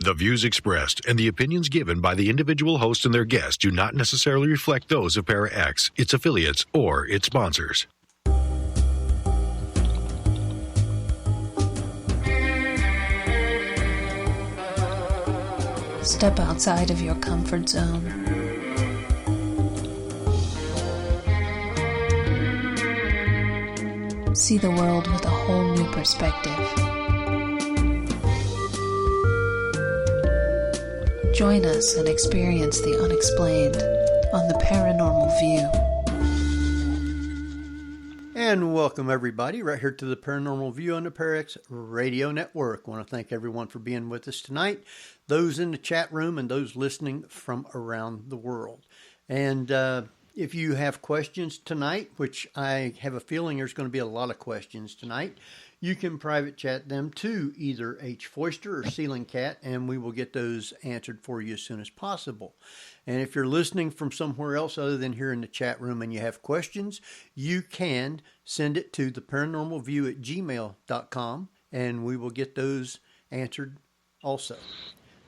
The views expressed and the opinions given by the individual host and their guests do not necessarily reflect those of ParaX, its affiliates, or its sponsors. Step outside of your comfort zone. See the world with a whole new perspective. Join us and experience the unexplained on the Paranormal View. And welcome everybody right here to the Paranormal View on the ParaX Radio Network. I want to thank everyone for being with us tonight, those in the chat room and those listening from around the world. And if you have questions tonight, which I have a feeling there's going to be a lot of questions tonight, you can private chat them to either H. Foister or Ceiling Cat, and we will get those answered for you as soon as possible. And if you're listening from somewhere else other than here in the chat room and you have questions, you can send it to theparanormalview@gmail.com, and we will get those answered also.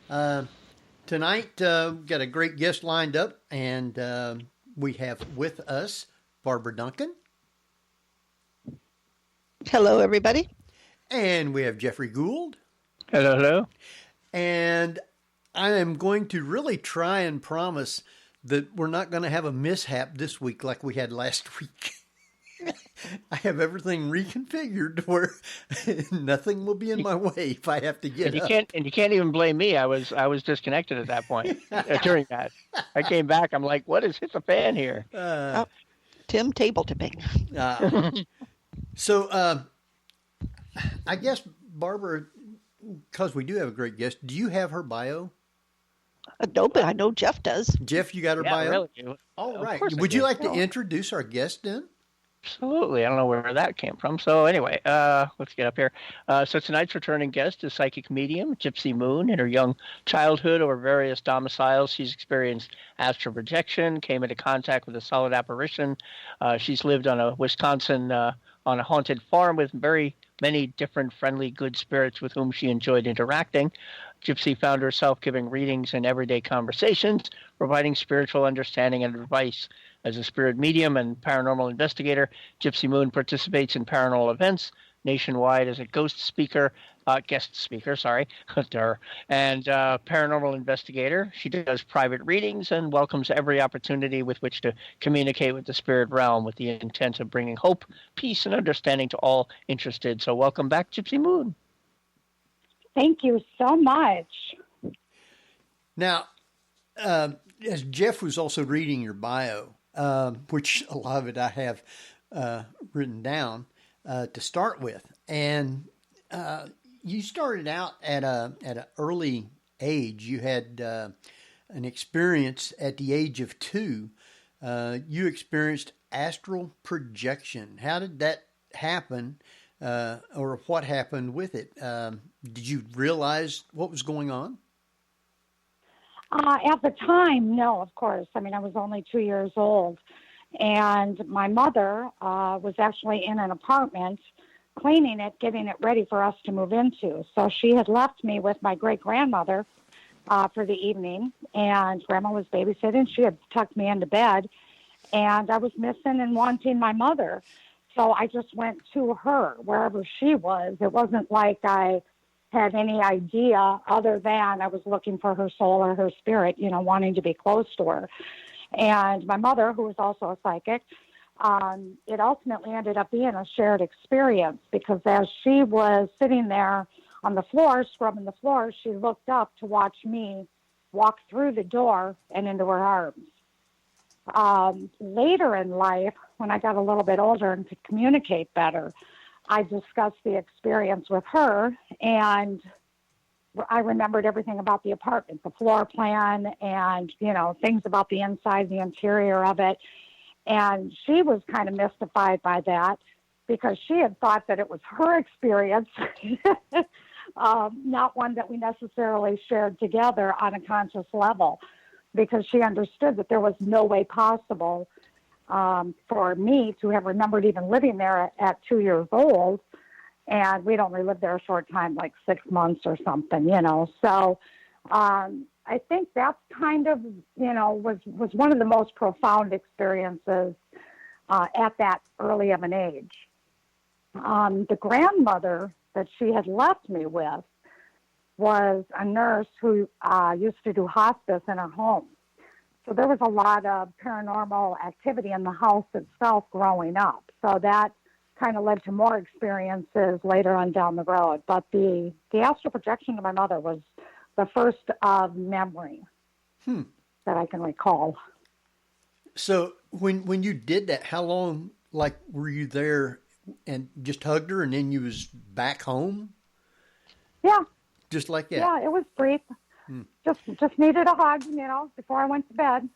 Tonight, we've got a great guest lined up, and we have with us Barbara Duncan. Hello, everybody. And we have Jeffrey Gould. Hello, hello. And I am going to really try and promise that we're not going to have a mishap this week like we had last week. I have everything reconfigured where nothing will be in my way if I have to get up. And you can't even blame me. I was disconnected at that point during that. I came back. I'm like, what is hit the fan here? Tim, table tipping. So, I guess, Barbara, because we do have a great guest, do you have her bio? No, but I know Jeff does. Jeff, you got her bio? Really do. All right. Would you like to introduce our guest then? Absolutely. I don't know where that came from. So anyway, let's get up here. So tonight's returning guest is psychic medium Gypsy Moon. In her young childhood or various domiciles, she's experienced astral projection, came into contact with a solid apparition. She's lived on a Wisconsin on a haunted farm with very many different friendly good spirits with whom she enjoyed interacting. Gypsy found herself giving readings in everyday conversations, providing spiritual understanding and advice. As a spirit medium and paranormal investigator, Gypsy Moon participates in paranormal events nationwide as a guest speaker, and paranormal investigator. She does private readings and welcomes every opportunity with which to communicate with the spirit realm with the intent of bringing hope, peace, and understanding to all interested. So welcome back, Gypsy Moon. Thank you so much. Now, as Jeff was also reading your bio, which a lot of it I have written down to start with, and you started out at an early age. You had an experience at the age of 2. You experienced astral projection. How did that happen, or what happened with it? Did you realize what was going on? At the time, no, of course. I mean, I was only 2 years old. And my mother was actually in an apartment, cleaning it, getting it ready for us to move into. So she had left me with my great-grandmother for the evening, and Grandma was babysitting. She had tucked me into bed, and I was missing and wanting my mother. So I just went to her wherever she was. It wasn't like I had any idea other than I was looking for her soul or her spirit, wanting to be close to her. And my mother, who was also a psychic, it ultimately ended up being a shared experience, because as she was sitting there on the floor, scrubbing the floor, she looked up to watch me walk through the door and into her arms. Later in life, when I got a little bit older and could communicate better, I discussed the experience with her, and I remembered everything about the apartment, the floor plan, and, things about the inside, the interior of it. And she was kind of mystified by that, because she had thought that it was her experience, not one that we necessarily shared together on a conscious level, because she understood that there was no way possible for me to have remembered even living there at 2 years old. And we'd only lived there a short time, like 6 months or something, So I think that's kind of, was one of the most profound experiences at that early of an age. The grandmother that she had left me with was a nurse who used to do hospice in her home. So there was a lot of paranormal activity in the house itself growing up. So that kind of led to more experiences later on down the road. But the astral projection of my mother was the first of memory that I can recall. So when you did that, how long, were you there and just hugged her and then you was back home? Yeah. Just like that? Yeah, it was brief. Just needed a hug, before I went to bed.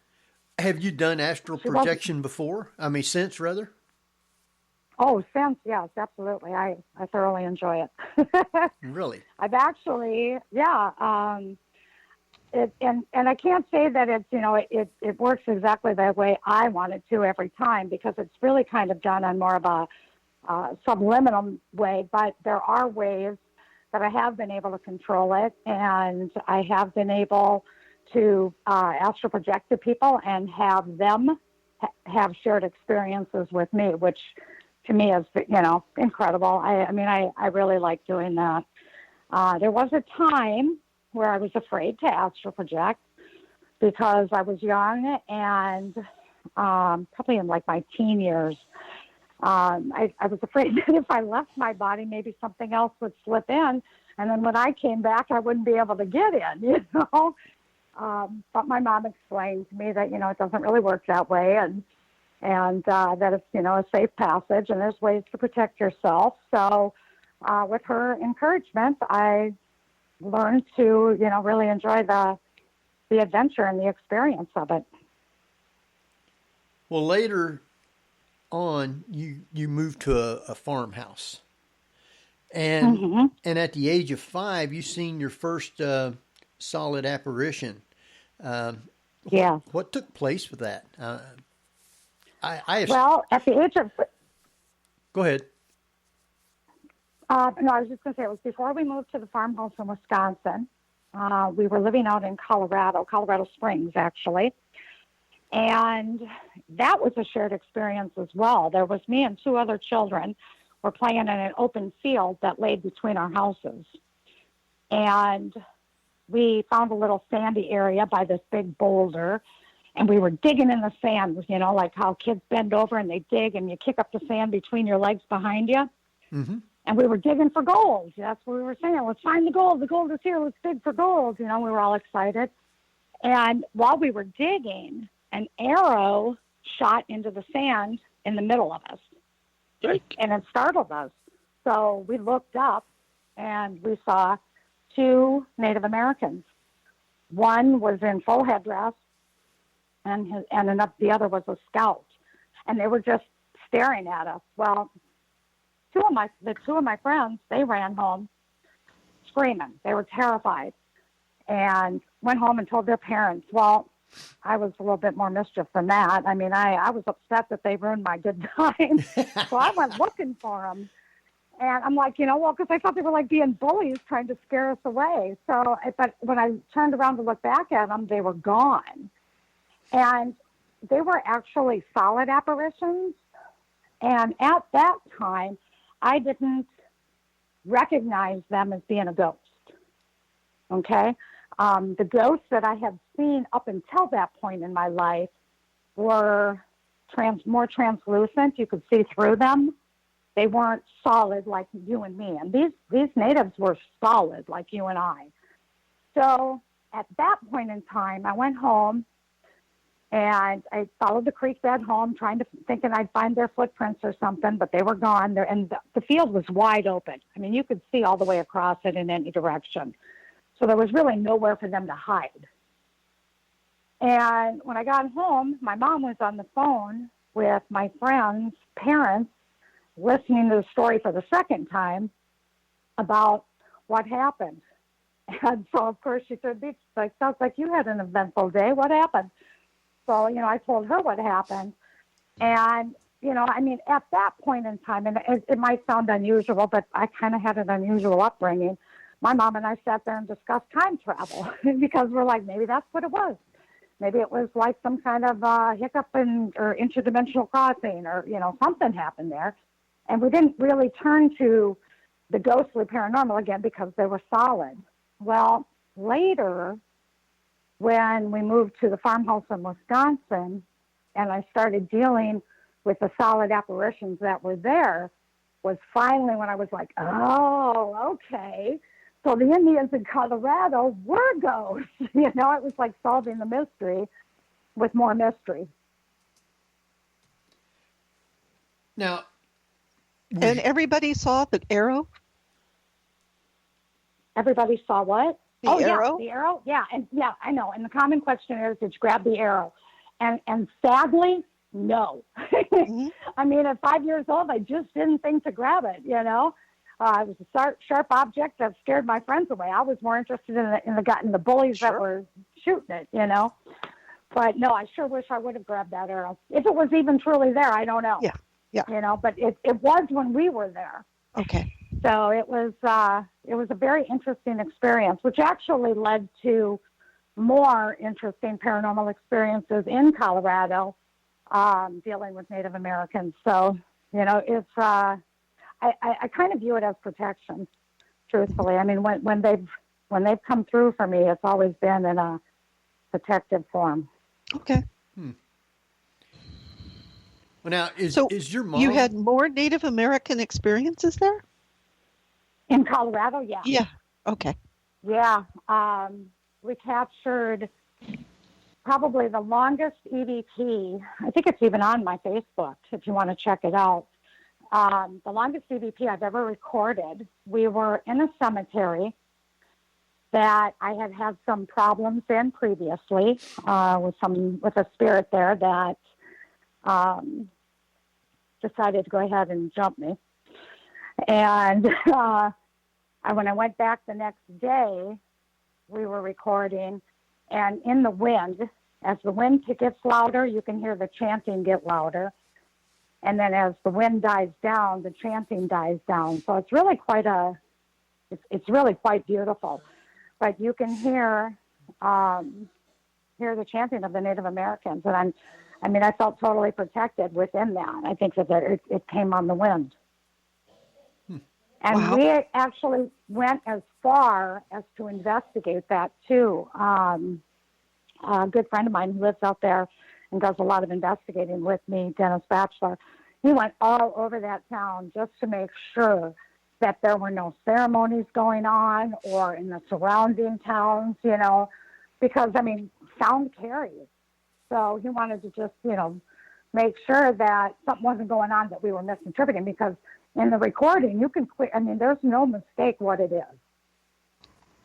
Have you done astral projection before? I mean, since, rather? Oh, since, yes, absolutely. I thoroughly enjoy it. Really? I've actually, and I can't say that it's, it works exactly the way I want it to every time, because it's really kind of done on more of a subliminal way, but there are ways that I have been able to control it, and I have been able to astral project to people and have them have shared experiences with me, which to me is, incredible. I really like doing that. There was a time where I was afraid to astral project because I was young and probably in my teen years. I was afraid that if I left my body, maybe something else would slip in. And then when I came back, I wouldn't be able to get in, But my mom explained to me that, it doesn't really work that way. And that it's, a safe passage and there's ways to protect yourself. So with her encouragement, I learned to, really enjoy the adventure and the experience of it. Well, later on, you moved to a farmhouse. And and at the age of 5, you seen your first solid apparition. Yeah. What took place with that? Well, at the age of... Go ahead. No, I was just going to say, it was before we moved to the farmhouse in Wisconsin. We were living out in Colorado Springs, actually. And that was a shared experience as well. There was me and 2 other children were playing in an open field that laid between our houses. And we found a little sandy area by this big boulder. And we were digging in the sand, like how kids bend over and they dig and you kick up the sand between your legs behind you. Mm-hmm. And we were digging for gold. That's what we were saying. Let's find the gold. The gold is here. Let's dig for gold. We were all excited. And while we were digging, an arrow shot into the sand in the middle of us. And it startled us. So we looked up and we saw 2 Native Americans. One was in full headdress and the other was a scout. And they were just staring at us. Well, the two of my friends, they ran home screaming. They were terrified and went home and told their parents. Well, I was a little bit more mischief than that. I mean, I was upset that they ruined my good time. So I went looking for them. And I'm like, because I thought they were being bullies trying to scare us away. So, but when I turned around to look back at them, they were gone. And they were actually solid apparitions. And at that time, I didn't recognize them as being a ghost. Okay? The ghosts that I had seen up until that point in my life were more translucent. You could see through them. They weren't solid like you and me. And these natives were solid like you and I. So at that point in time, I went home and I followed the creek bed home, thinking I'd find their footprints or something, but they were gone. And the field was wide open. I mean, you could see all the way across it in any direction. So there was really nowhere for them to hide. And when I got home, my mom was on the phone with my friend's parents listening to the story for the second time about what happened. And so, of course, she said, sounds like you had an eventful day. What happened? So, I told her what happened. And, at that point in time, and it might sound unusual, but I kind of had an unusual upbringing. my mom and I sat there and discussed time travel because we're like, maybe that's what it was. Maybe it was like some kind of hiccup or interdimensional crossing, or, something happened there. And we didn't really turn to the ghostly paranormal again because they were solid. Well, later, when we moved to the farmhouse in Wisconsin and I started dealing with the solid apparitions that were there, was finally when I was like, oh, okay. So the Indians in Colorado were ghosts. It was like solving the mystery with more mystery. Now, And everybody saw the arrow? Everybody saw what? The arrow? Yeah, the arrow. Yeah, and yeah, I know. And the common question is, did you grab the arrow? And sadly, no. Mm-hmm. I mean, at 5 years old, I just didn't think to grab it. It was a sharp object that scared my friends away. I was more interested in the bullies that were shooting it. But no, I sure wish I would have grabbed that arrow if it was even truly there. I don't know. Yeah. But it was when we were there. Okay. So it was a very interesting experience, which actually led to more interesting paranormal experiences in Colorado, dealing with Native Americans. So, it's I kind of view it as protection, truthfully. I mean, when they've come through for me, it's always been in a protective form. Okay. Well, now, is your mom... You had more Native American experiences there? In Colorado, yeah. Yeah. Okay. Yeah. We captured probably the longest EVP. I think it's even on my Facebook if you want to check it out. The longest EVP I've ever recorded. We were in a cemetery that I had some problems in previously with a spirit there that decided to go ahead and jump me. And when I went back the next day, we were recording, and in the wind, as the wind gets louder, you can hear the chanting get louder. And then as the wind dies down, the chanting dies down. So it's really it's really quite beautiful. But you can hear the chanting of the Native Americans. And I felt totally protected within that. I think that it came on the wind. And we actually went as far as to investigate that, too. A good friend of mine who lives out there and does a lot of investigating with me, Dennis Batchelor, he went all over that town just to make sure that there were no ceremonies going on or in the surrounding towns, because, sound carries. So he wanted to just, make sure that something wasn't going on that we were misinterpreting, because in the recording, you can there's no mistake what it is.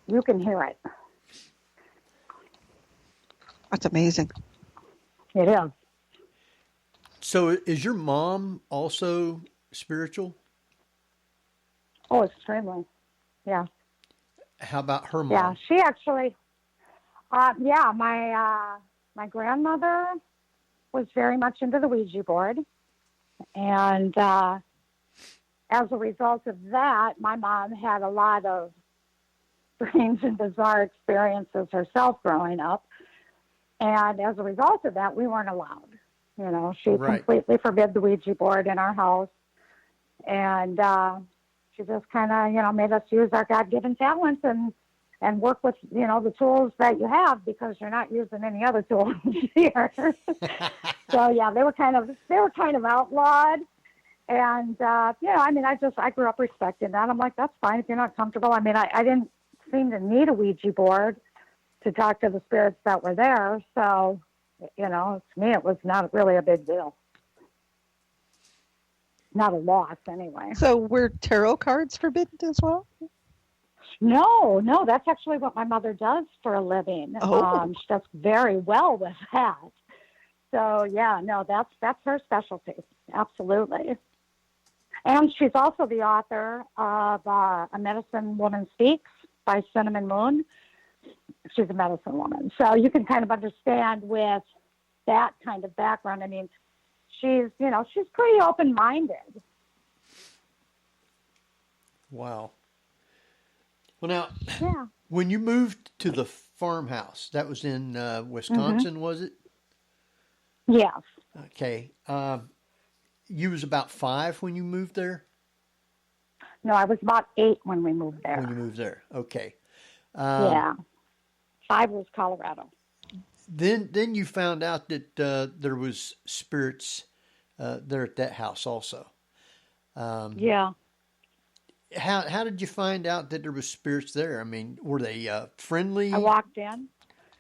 You can hear it. That's amazing. It is. So is your mom also spiritual? Oh, extremely. Yeah. How about her mom? Yeah, she actually, my grandmother was very much into the Ouija board. And as a result of that, my mom had a lot of strange and bizarre experiences herself growing up. And as a result of that, we weren't allowed. She completely forbid the Ouija board in our house. And she just kind of, made us use our God-given talents and work with, the tools that you have, because you're not using any other tools here. So, yeah, they were kind of outlawed. And, I grew up respecting that. I'm like, that's fine if you're not comfortable. I didn't seem to need a Ouija board to talk to the spirits that were there. So, to me, it was not really a big deal. Not a loss, anyway. So were tarot cards forbidden as well? No, that's actually what my mother does for a living. Oh. She does very well with that. So, yeah, no, that's her specialty. Absolutely. And she's also the author of A Medicine Woman Speaks by Cinnamon Moon. She's a medicine woman. So you can kind of understand with that kind of background. She's pretty open-minded. Wow. Well, now, Yeah. when you moved to the farmhouse, that was in Wisconsin, was it? Yes. Okay. You was about 5 when you moved there? No, I was about 8 when we moved there. When you moved there. Okay. Yeah. 5 was Colorado. Then you found out that there was spirits there at that house also. Yeah. How did you find out that there was spirits there? I mean, were they friendly? I walked in.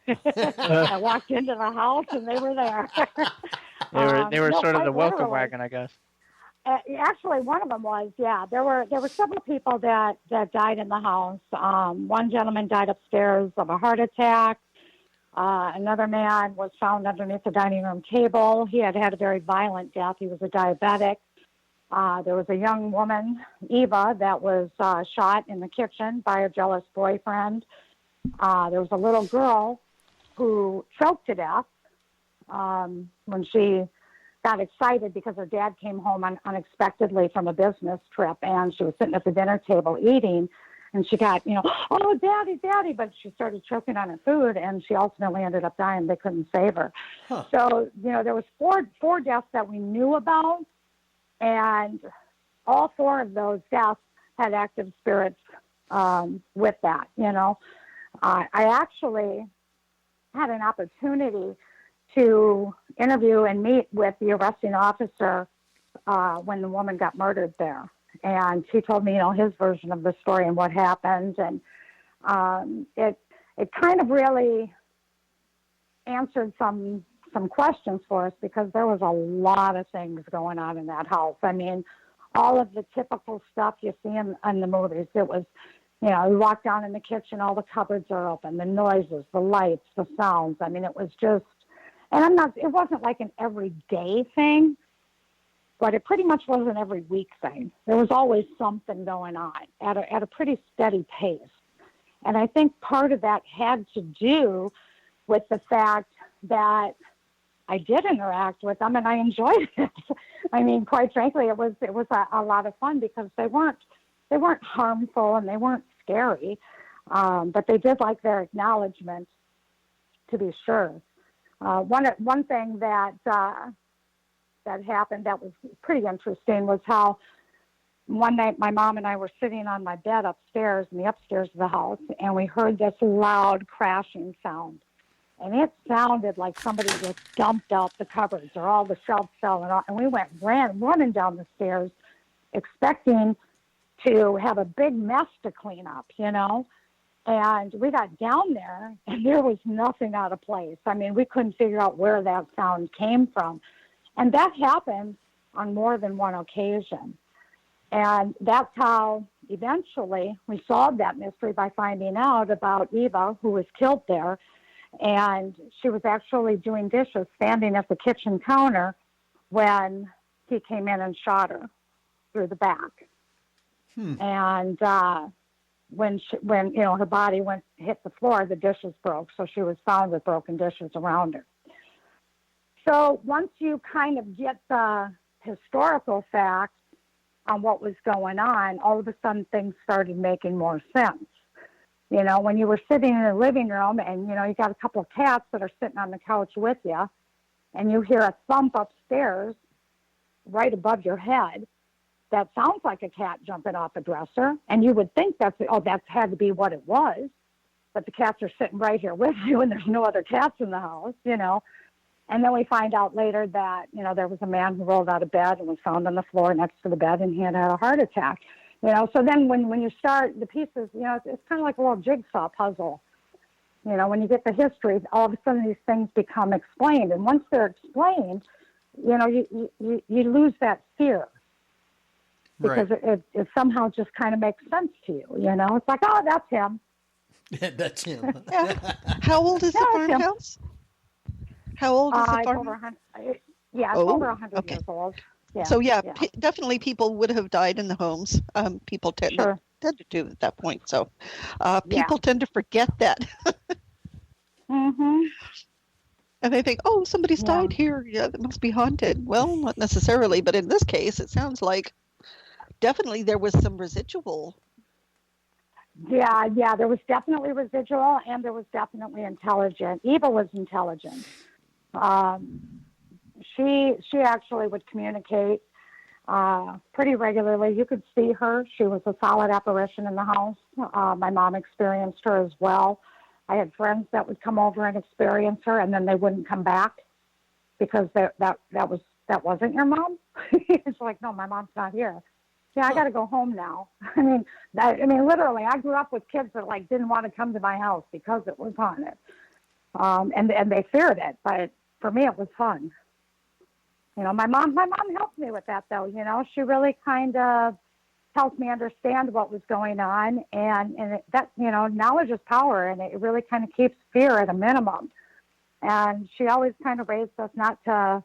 I walked into the house and they were there. They were sort of quite the welcome literally. wagon, I guess. Actually, one of them was, yeah. There were several people that died in the house. One gentleman died upstairs of a heart attack. Another man was found underneath the dining room table. He had a very violent death. He was a diabetic. There was a young woman, Eva, that was shot in the kitchen by a jealous boyfriend. There was a little girl who choked to death when she got excited because her dad came home unexpectedly from a business trip, and she was sitting at the dinner table eating, and she got, oh, daddy, but she started choking on her food, and she ultimately ended up dying. They couldn't save her. Huh. So, there was four deaths that we knew about, and all 4 of those deaths had active spirits with that, I actually had an opportunity to interview and meet with the arresting officer when the woman got murdered there. And he told me, his version of the story and what happened. And it kind of really answered some questions for us, because there was a lot of things going on in that house. I mean, all of the typical stuff you see in the movies. It was, you walk down in the kitchen, all the cupboards are open, the noises, the lights, the sounds. I mean, it was just, and it wasn't like an everyday thing, but it pretty much was an every week thing. There was always something going on at a pretty steady pace. And I think part of that had to do with the fact that I did interact with them and I enjoyed it. I mean, quite frankly, it was a lot of fun, because they weren't harmful and they weren't scary, but they did like their acknowledgement, to be sure. One thing that happened that was pretty interesting was how one night my mom and I were sitting on my bed upstairs in the upstairs of the house, and we heard this loud crashing sound. And it sounded like somebody just dumped out the cupboards, or all the shelves fell, and we ran running down the stairs, expecting to have a big mess to clean up, And we got down there, and there was nothing out of place. I mean, we couldn't figure out where that sound came from. And that happened on more than one occasion. And that's how eventually we solved that mystery, by finding out about Eva, who was killed there. And she was actually doing dishes, standing at the kitchen counter, when he came in and shot her through the back. And when her body hit the floor, the dishes broke. So she was found with broken dishes around her. So once you kind of get the historical facts on what was going on, all of a sudden things started making more sense. When you were sitting in the living room and, you got a couple of cats that are sitting on the couch with you, and you hear a thump upstairs right above your head, that sounds like a cat jumping off a dresser. And you would think that's had to be what it was. But the cats are sitting right here with you, and there's no other cats in the house, And then we find out later that, there was a man who rolled out of bed and was found on the floor next to the bed, and he had a heart attack. So then when you start the pieces, it's kind of like a little jigsaw puzzle. When you get the history, all of a sudden these things become explained. And once they're explained, you lose that fear. Because it somehow just kind of makes sense to you, It's like, oh, that's him. That's him. Yeah. How old is the farmhouse? How old is the farmhouse? It's over 100 years old. Yeah, so definitely people would have died in the homes. People tend to do at that point. So people tend to forget that. Mm-hmm. And they think, oh, somebody's died here. Yeah, it must be haunted. Well, not necessarily, but in this case, it sounds like definitely there was some residual. Yeah, there was definitely residual, and there was definitely intelligent. Eva was intelligent. She actually would communicate pretty regularly. You could see her. She was a solid apparition in the house. My mom experienced her as well. I had friends that would come over and experience her, and then they wouldn't come back because that wasn't your mom. It's like, no, my mom's not here. Yeah, I got to go home now. I mean, literally, I grew up with kids that like didn't want to come to my house because it was haunted, and they feared it. But for me, it was fun. You know, my mom helped me with that, though. You know, she really kind of helped me understand what was going on, and that, you know, knowledge is power, and it really kind of keeps fear at a minimum. And she always kind of raised us not to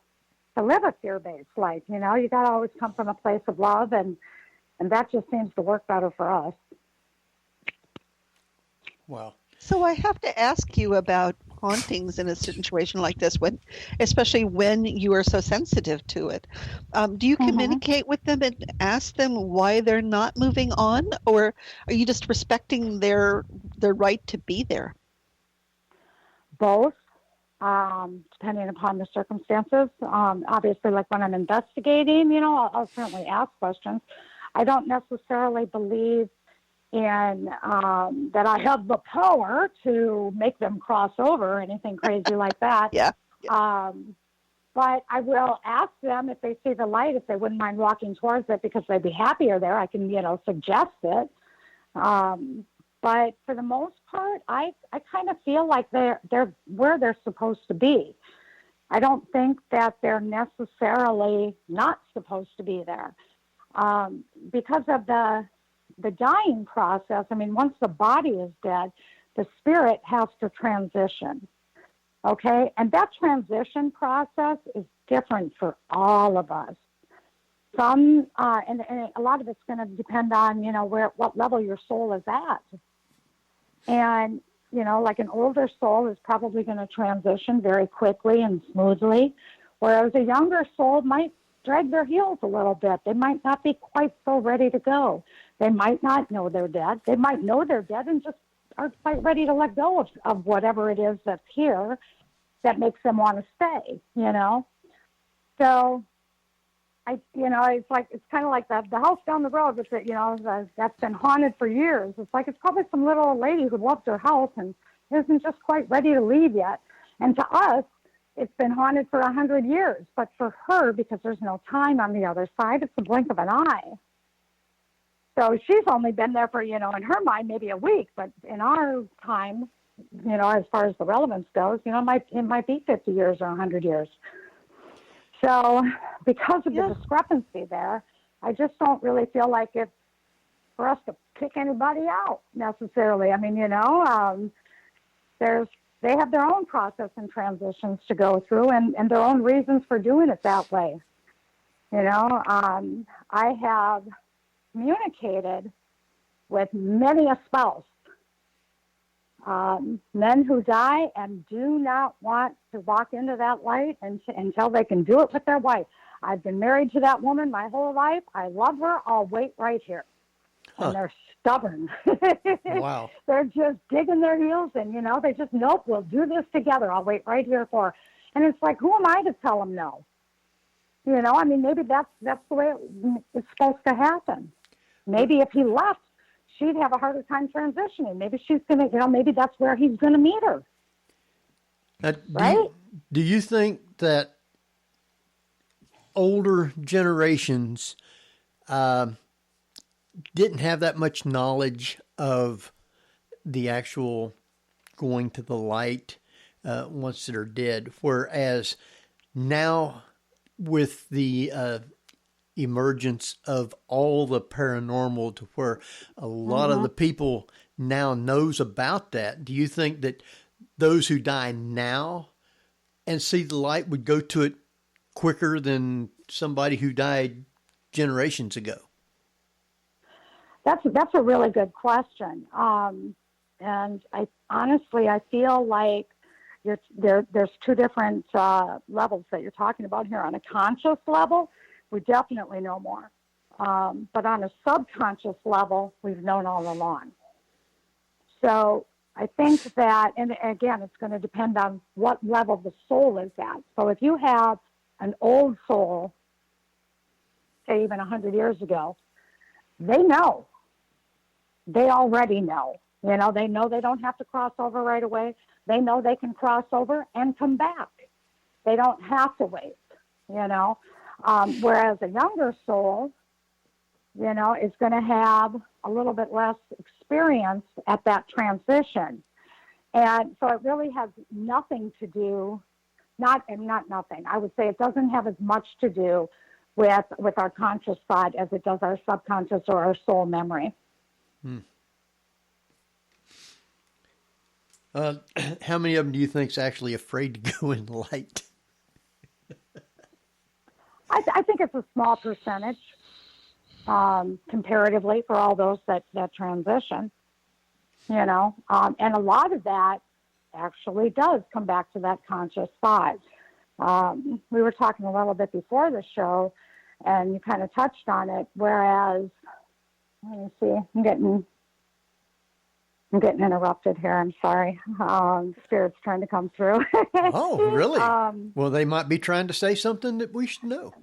live a fear-based life. You know, you got to always come from a place of love, and that just seems to work better for us. Wow. So I have to ask you about hauntings in a situation like this, especially when you are so sensitive to it. Do you communicate with them and ask them why they're not moving on, or are you just respecting their right to be there? Both, depending upon the circumstances. Obviously, like when I'm investigating, you know, I'll certainly ask questions. I don't necessarily believe in that I have the power to make them cross over or anything crazy like that. Yeah. But I will ask them if they see the light, if they wouldn't mind walking towards it because they'd be happier there. I can, you know, suggest it. But for the most part, I kind of feel like they're where they're supposed to be. I don't think that they're necessarily not supposed to be there. Because of the dying process, I mean, once the body is dead, the spirit has to transition, okay? And that transition process is different for all of us. Some, and a lot of it's going to depend on, you know, what level your soul is at. And, you know, like an older soul is probably going to transition very quickly and smoothly, whereas a younger soul might drag their heels a little bit. They might not be quite so ready to go. They might not know they're dead. They might know they're dead and just aren't quite ready to let go of whatever it is that's here that makes them want to stay, you know? So, it's kind of like the house down the road, which, you know, that's been haunted for years. It's like it's probably some little old lady who loves her house and isn't just quite ready to leave yet. And to us, it's been haunted for 100 years. But for her, because there's no time on the other side, it's a blink of an eye. So she's only been there for, you know, in her mind, maybe a week. But in our time, you know, as far as the relevance goes, you know, it might be 50 years or 100 years. So because of the discrepancy there, I just don't really feel like it's for us to kick anybody out necessarily. I mean, you know, they have their own process and transitions to go through and their own reasons for doing it that way. You know, I have communicated with many a spouse, men who die and do not want to walk into that light until they can do it with their wife. I've been married to that woman my whole life. I love her. I'll wait right here. And they're stubborn. Wow. They're just digging their heels in, you know. They just, nope, we'll do this together. I'll wait right here for her. And it's like, who am I to tell them no? You know, I mean, maybe that's the way it's supposed to happen. Maybe if he left, she'd have a harder time transitioning. Maybe she's going to, you know, maybe that's where he's going to meet her. Right? Do you think that older generations didn't have that much knowledge of the actual going to the light once they're dead, whereas now with the emergence of all the paranormal to where a lot of the people now knows about that, do you think that those who die now and see the light would go to it quicker than somebody who died generations ago? That's a really good question. And I feel like there's two different levels that you're talking about here. On a conscious level, we definitely know more. But on a subconscious level, we've known all along. So I think that, and again, it's going to depend on what level the soul is at. So if you have an old soul, say even 100 years ago, they know. They already know. You know, they know they don't have to cross over right away. They know they can cross over and come back. They don't have to wait, you know. Whereas a younger soul, you know, is going to have a little bit less experience at that transition. And so it really has nothing to do, not nothing. I would say it doesn't have as much to do with our conscious side as it does our subconscious or our soul memory. How many of them do you think is actually afraid to go in light? I think it's a small percentage comparatively for all those that transition, you know, and a lot of that actually does come back to that conscious side. We were talking a little bit before the show, and you kind of touched on it, whereas, let me see, I'm getting interrupted here. I'm sorry. Spirit's trying to come through. Oh, really? Well, they might be trying to say something that we should know.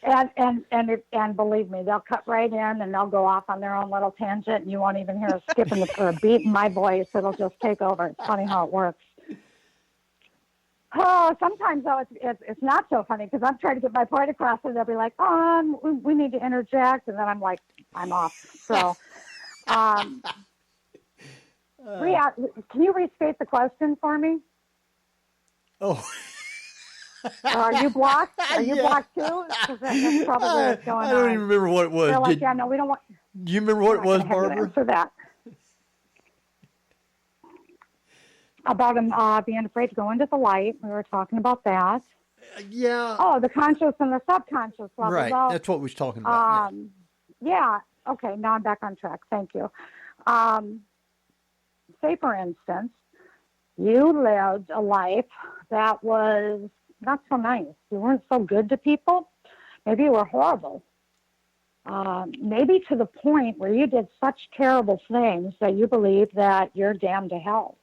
And believe me, they'll cut right in and they'll go off on their own little tangent, and you won't even hear a skip or a beat in my voice. It'll just take over. It's funny how it works. Oh, sometimes though it's not so funny because I'm trying to get my point across, and they'll be like, we need to interject, and then I'm like, I'm off. So. Can you restate the question for me? Oh. Are you blocked? Are you blocked too? That's probably what's going on. I don't even remember what it was. They're like, no, we don't want. Do you remember what it was, Barbara? Answer that. About him being afraid to go into the light. We were talking about that. Yeah. Oh, the conscious and the subconscious level. Right. Well, that's what we was talking about. Yeah. Okay. Now I'm back on track. Thank you. Say, for instance, you lived a life that was not so nice. You weren't so good to people. Maybe you were horrible. Maybe to the point where you did such terrible things that you believe that you're damned to hell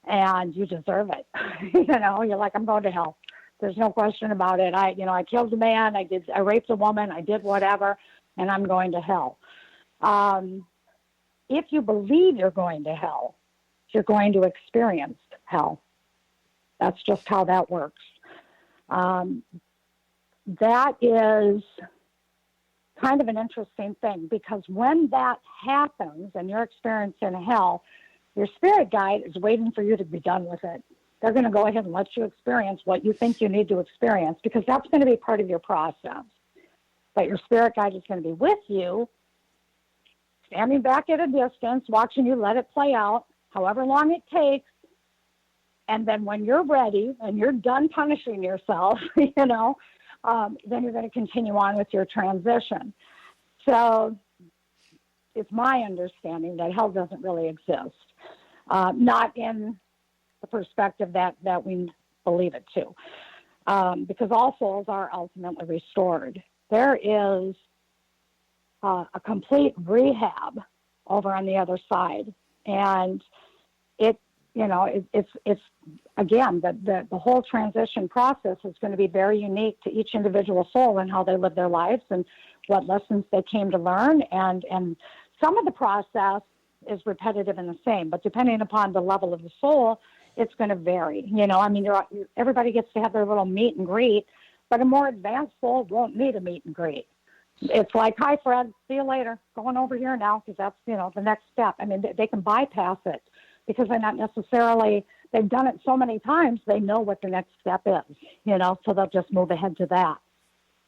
and you deserve it. You know, you're like, I'm going to hell. There's no question about it. I killed a man. I raped a woman. I did whatever, and I'm going to hell. If you believe you're going to hell, you're going to experience hell. That's just how that works. That is kind of an interesting thing, because when that happens and you're experiencing hell, your spirit guide is waiting for you to be done with it. They're going to go ahead and let you experience what you think you need to experience, because that's going to be part of your process. But your spirit guide is going to be with you, standing back at a distance, watching you let it play out, however long it takes. And then when you're ready and you're done punishing yourself, then you're going to continue on with your transition. So it's my understanding that hell doesn't really exist. Not in the perspective that we believe it to. Because all souls are ultimately restored. There is a complete rehab over on the other side. And it's again, the whole transition process is going to be very unique to each individual soul and how they live their lives and what lessons they came to learn. And some of the process is repetitive and the same, but depending upon the level of the soul, it's going to vary. Everybody gets to have their little meet and greet, but a more advanced soul won't need a meet and greet. It's like, hi, Fred, see you later. Going over here now, because that's, the next step. I mean, they can bypass it because they're not necessarily, they've done it so many times, they know what the next step is, so they'll just move ahead to that.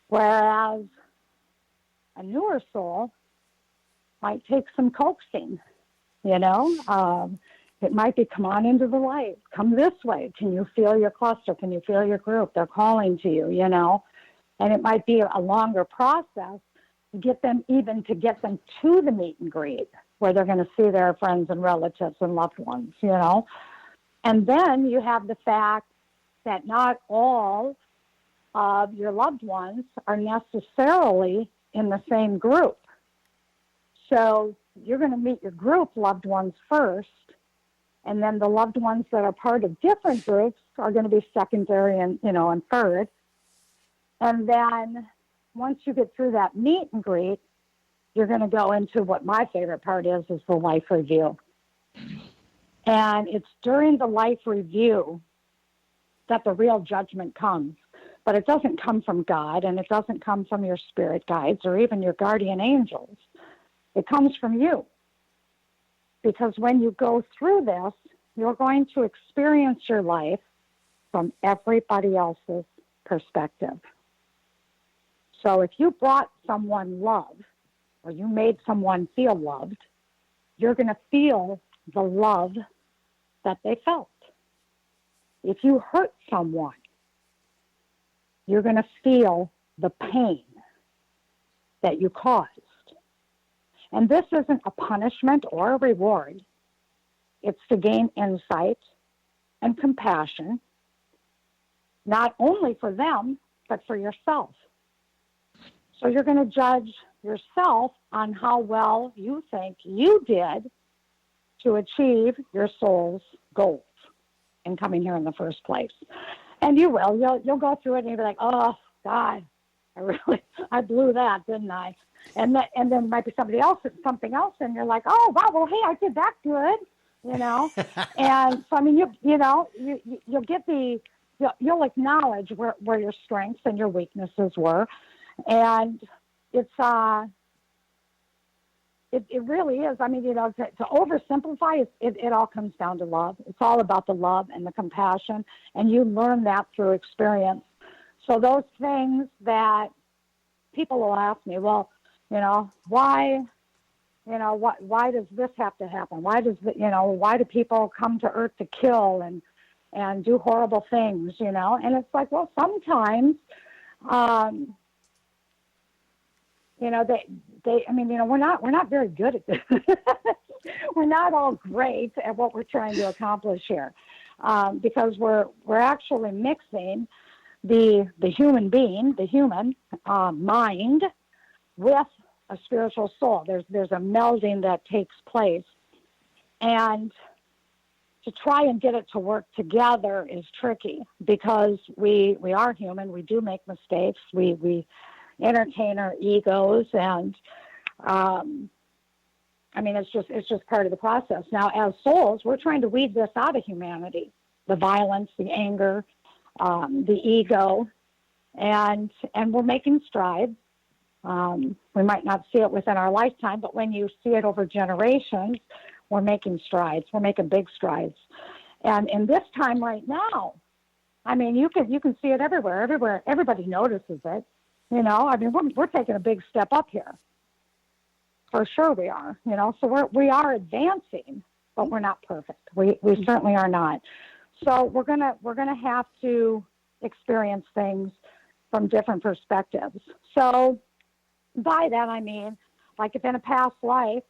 Whereas a newer soul might take some coaxing, it might be, come on into the light, come this way. Can you feel your cluster? Can you feel your group? They're calling to you, and it might be a longer process to get them to the meet and greet where they're going to see their friends and relatives and loved ones, And then you have the fact that not all of your loved ones are necessarily in the same group. So you're going to meet your group loved ones first, and then the loved ones that are part of different groups are going to be secondary and, and third. And then once you get through that meet and greet, you're going to go into what my favorite part is the life review. And it's during the life review that the real judgment comes. But it doesn't come from God, and it doesn't come from your spirit guides or even your guardian angels. It comes from you. Because when you go through this, you're going to experience your life from everybody else's perspective. So if you brought someone love, or you made someone feel loved, you're going to feel the love that they felt. If you hurt someone, you're going to feel the pain that you caused. And this isn't a punishment or a reward. It's to gain insight and compassion, not only for them, but for yourself. So you're going to judge yourself on how well you think you did to achieve your soul's goals in coming here in the first place. And you will. You'll go through it and you'll be like, oh, God, I blew that, didn't I? And then there might be somebody else at something else, and you're like, oh, wow, well, hey, I did that good, And so, I mean, you'll get you'll acknowledge where your strengths and your weaknesses were. And it's, it really is. I mean, to oversimplify, it all comes down to love. It's all about the love and the compassion, and you learn that through experience. So those things that people will ask me, well, why does this have to happen? Why do people come to Earth to kill and do horrible things, And it's like, well, sometimes, we're not very good at this. We're not all great at what we're trying to accomplish here, because we're actually mixing the human being, the human mind, with a spiritual soul. There's a melding that takes place, and to try and get it to work together is tricky because we are human. We do make mistakes. We entertain our egos, and it's just part of the process. Now, as souls, we're trying to weed this out of humanity: the violence, the anger, the ego, and we're making strides. We might not see it within our lifetime, but when you see it over generations, we're making strides. We're making big strides. And in this time right now, I mean, you can see it everywhere. Everybody notices it. We're taking a big step up here. For sure we are. So we are advancing, but we're not perfect. We certainly are not. So we're gonna have to experience things from different perspectives. So by that I mean, like if in a past life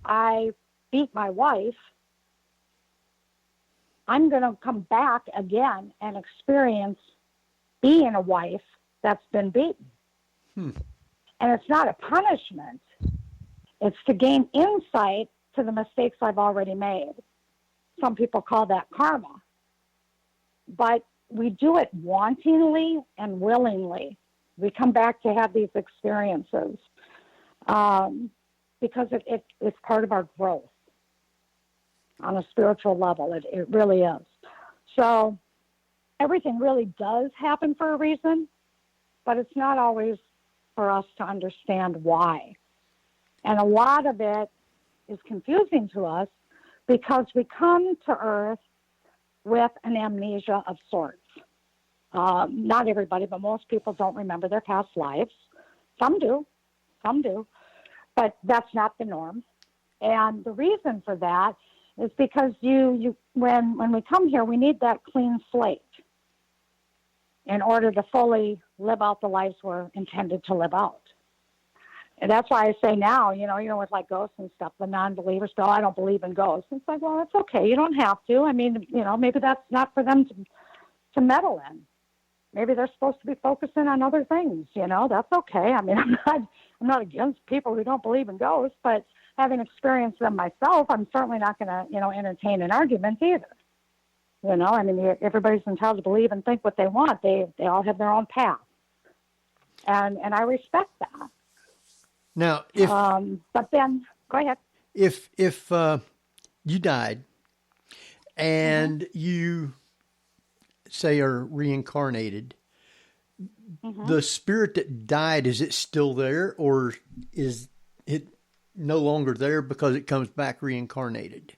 I beat my wife, I'm going to come back again and experience being a wife that's been beaten. And it's not a punishment. It's to gain insight to the mistakes I've already made. Some people call that karma. But we do it wantingly and willingly. We come back to have these experiences because it's part of our growth on a spiritual level. It really is. So everything really does happen for a reason, but it's not always for us to understand why. And a lot of it is confusing to us because we come to Earth with an amnesia of sorts. Not everybody, but most people don't remember their past lives. Some do, but that's not the norm. And the reason for that is because when we come here, we need that clean slate in order to fully live out the lives we're intended to live out. And that's why I say now, with like ghosts and stuff, the non-believers go, I don't believe in ghosts. It's like, well, that's okay. You don't have to. I mean, maybe that's not for them to meddle in. Maybe they're supposed to be focusing on other things. That's okay. I mean, I'm not against people who don't believe in ghosts, but having experienced them myself, I'm certainly not going to, entertain an argument either. I mean, everybody's entitled to believe and think what they want. They all have their own path. And I respect that. Now, if but then, go ahead. If you died and you say are reincarnated, the spirit that died, is it still there, or is it no longer there because it comes back reincarnated?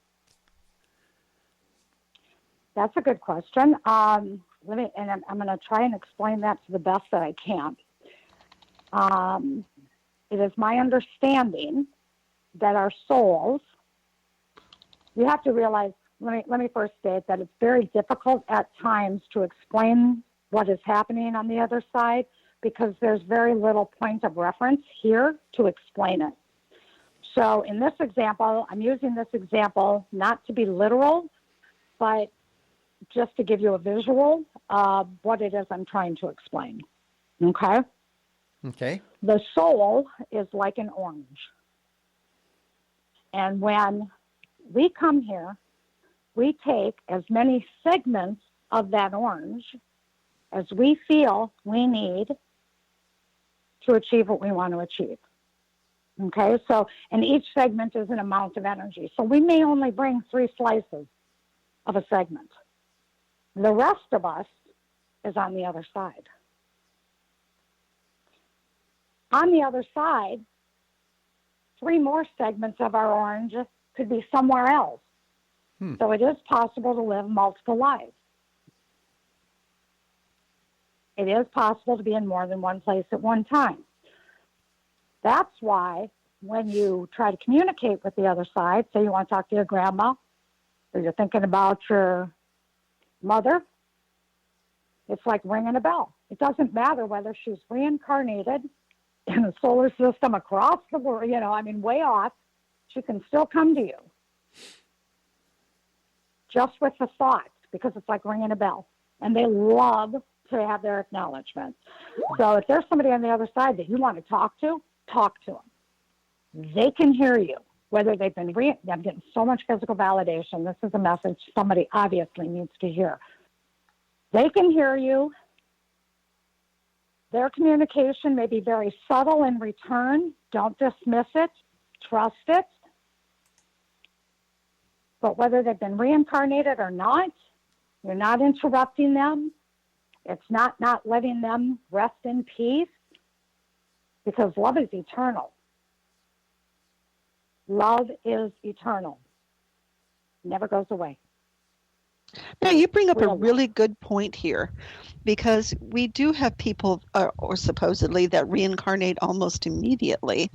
That's a good question. I'm going to try and explain that to the best that I can. It is my understanding that our souls, you have to realize, let me first state that it's very difficult at times to explain what is happening on the other side because there's very little point of reference here to explain it. So in this example, I'm using this example not to be literal, but just to give you a visual of what it is I'm trying to explain. Okay? Okay. The soul is like an orange. And when we come here, we take as many segments of that orange as we feel we need to achieve what we want to achieve. Okay? So, and each segment is an amount of energy. So we may only bring 3 slices of a segment. The rest of us is on the other side. On the other side, 3 more segments of our orange could be somewhere else. So it is possible to live multiple lives. It is possible to be in more than one place at one time. That's why when you try to communicate with the other side, say you want to talk to your grandma, or you're thinking about your mother, it's like ringing a bell. It doesn't matter whether she's reincarnated in a solar system across the world, way off, she can still come to you. Just with the thought, because it's like ringing a bell. And they love to have their acknowledgement. So if there's somebody on the other side that you want to talk to them. They can hear you, whether they've been I'm getting so much physical validation. This is a message somebody obviously needs to hear. They can hear you. Their communication may be very subtle in return. Don't dismiss it. Trust it. But whether they've been reincarnated or not, you're not interrupting them. It's not letting them rest in peace, because love is eternal. Love is eternal. Never goes away. Now, you bring up a really good point here, because we do have people, or supposedly, that reincarnate almost immediately.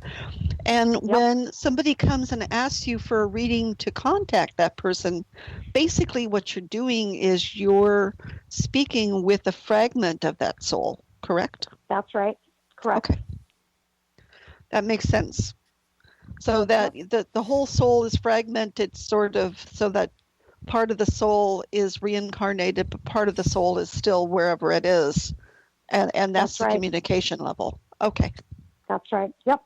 And when somebody comes and asks you for a reading to contact that person, basically what you're doing is you're speaking with a fragment of that soul, correct? That's right. Correct. Okay. That makes sense. So that the whole soul is fragmented, sort of, so that part of the soul is reincarnated, but part of the soul is still wherever it is. And that's the communication level. Okay. That's right. Yep.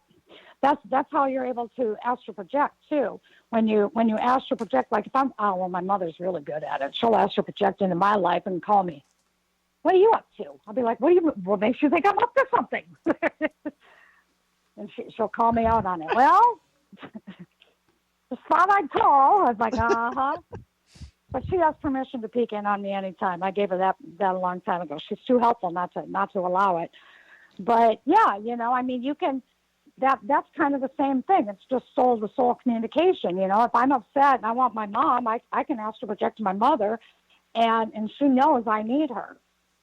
That's how you're able to astral project too. When you astral project, like if my mother's really good at it. She'll astral project into my life and call me. What are you up to? I'll be like, what makes you think I'm up to something? And she'll call me out on it. Well, just thought I'd call. I was like, uh-huh. But she has permission to peek in on me anytime. I gave her that a long time ago. She's too helpful not to allow it. But yeah, you can. That's kind of the same thing. It's just soul-to-soul communication. If I'm upset and I want my mom, I can astral project to my mother, and she knows I need her.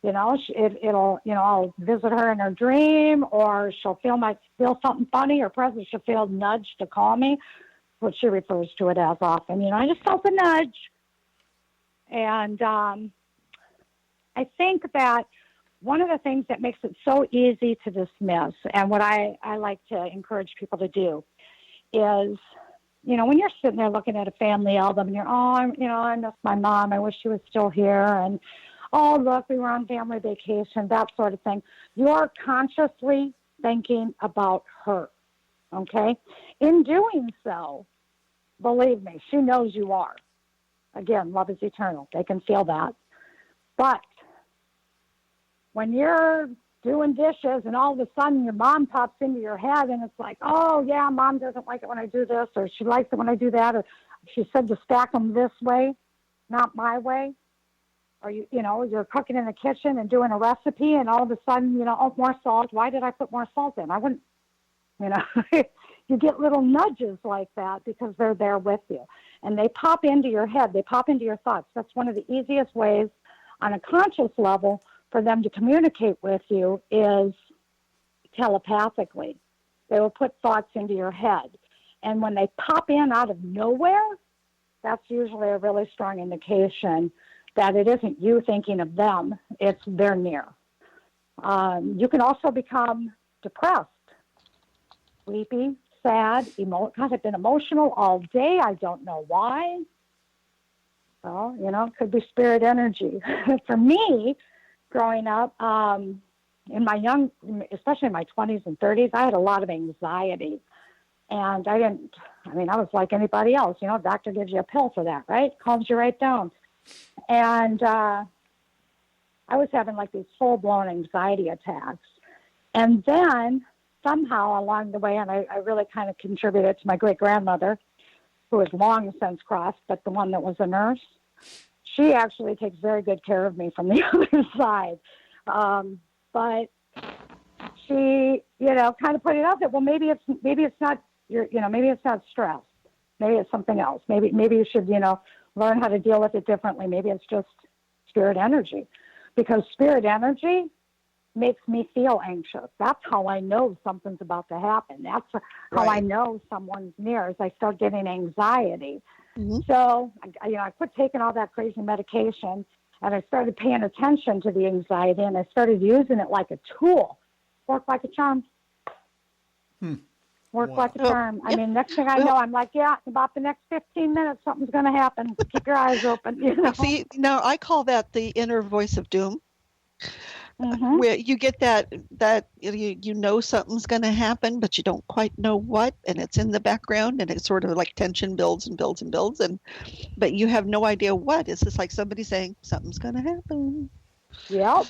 I'll visit her in her dream, or she'll feel something funny or present. She'll feel nudged to call me, what she refers to it as often. I just felt a nudge. And I think that one of the things that makes it so easy to dismiss, and what I like to encourage people to do, is, when you're sitting there looking at a family album and you're, I miss my mom, I wish she was still here, and, oh, look, we were on family vacation, that sort of thing. You're consciously thinking about her, okay? In doing so, believe me, she knows you are. Again, love is eternal. They can feel that. But when you're doing dishes and all of a sudden your mom pops into your head and it's like, oh, yeah, mom doesn't like it when I do this, or she likes it when I do that, or she said to stack them this way, not my way. Or, you're cooking in the kitchen and doing a recipe and all of a sudden, oh, more salt. Why did I put more salt in? I wouldn't, you get little nudges like that because they're there with you. And they pop into your head. They pop into your thoughts. That's one of the easiest ways on a conscious level for them to communicate with you is telepathically. They will put thoughts into your head. And when they pop in out of nowhere, that's usually a really strong indication that it isn't you thinking of them, it's they're near. You can also become depressed, sleepy, sad, God, I've been emotional all day. I don't know why. Well, it could be spirit energy. For me, growing up, especially in my 20s and 30s, I had a lot of anxiety. And I was like anybody else. Doctor gives you a pill for that, right? Calms you right down. And I was having like these full-blown anxiety attacks. And then somehow along the way, and I really kind of contributed to my great-grandmother, who is long since crossed, but the one that was a nurse, she actually takes very good care of me from the other side. But she, kind of put it out that, well, maybe it's not maybe it's not stress. Maybe it's something else. Maybe you should, learn how to deal with it differently. Maybe it's just spirit energy, because spirit energy makes me feel anxious. That's how I know something's about to happen. That's how I know someone's near, is I start getting anxiety. Mm-hmm. So, I quit taking all that crazy medication, and I started paying attention to the anxiety, and I started using it like a tool. Work like a charm. Work like a charm. I mean, next thing I know, I'm like, yeah, about the next 15 minutes, something's going to happen. Keep your eyes open. See, now I call that the inner voice of doom. Mm-hmm. Where you get that something's going to happen, but you don't quite know what, and it's in the background, and it's sort of like tension builds and builds and builds, but you have no idea what. It's just like somebody saying something's going to happen. Yep.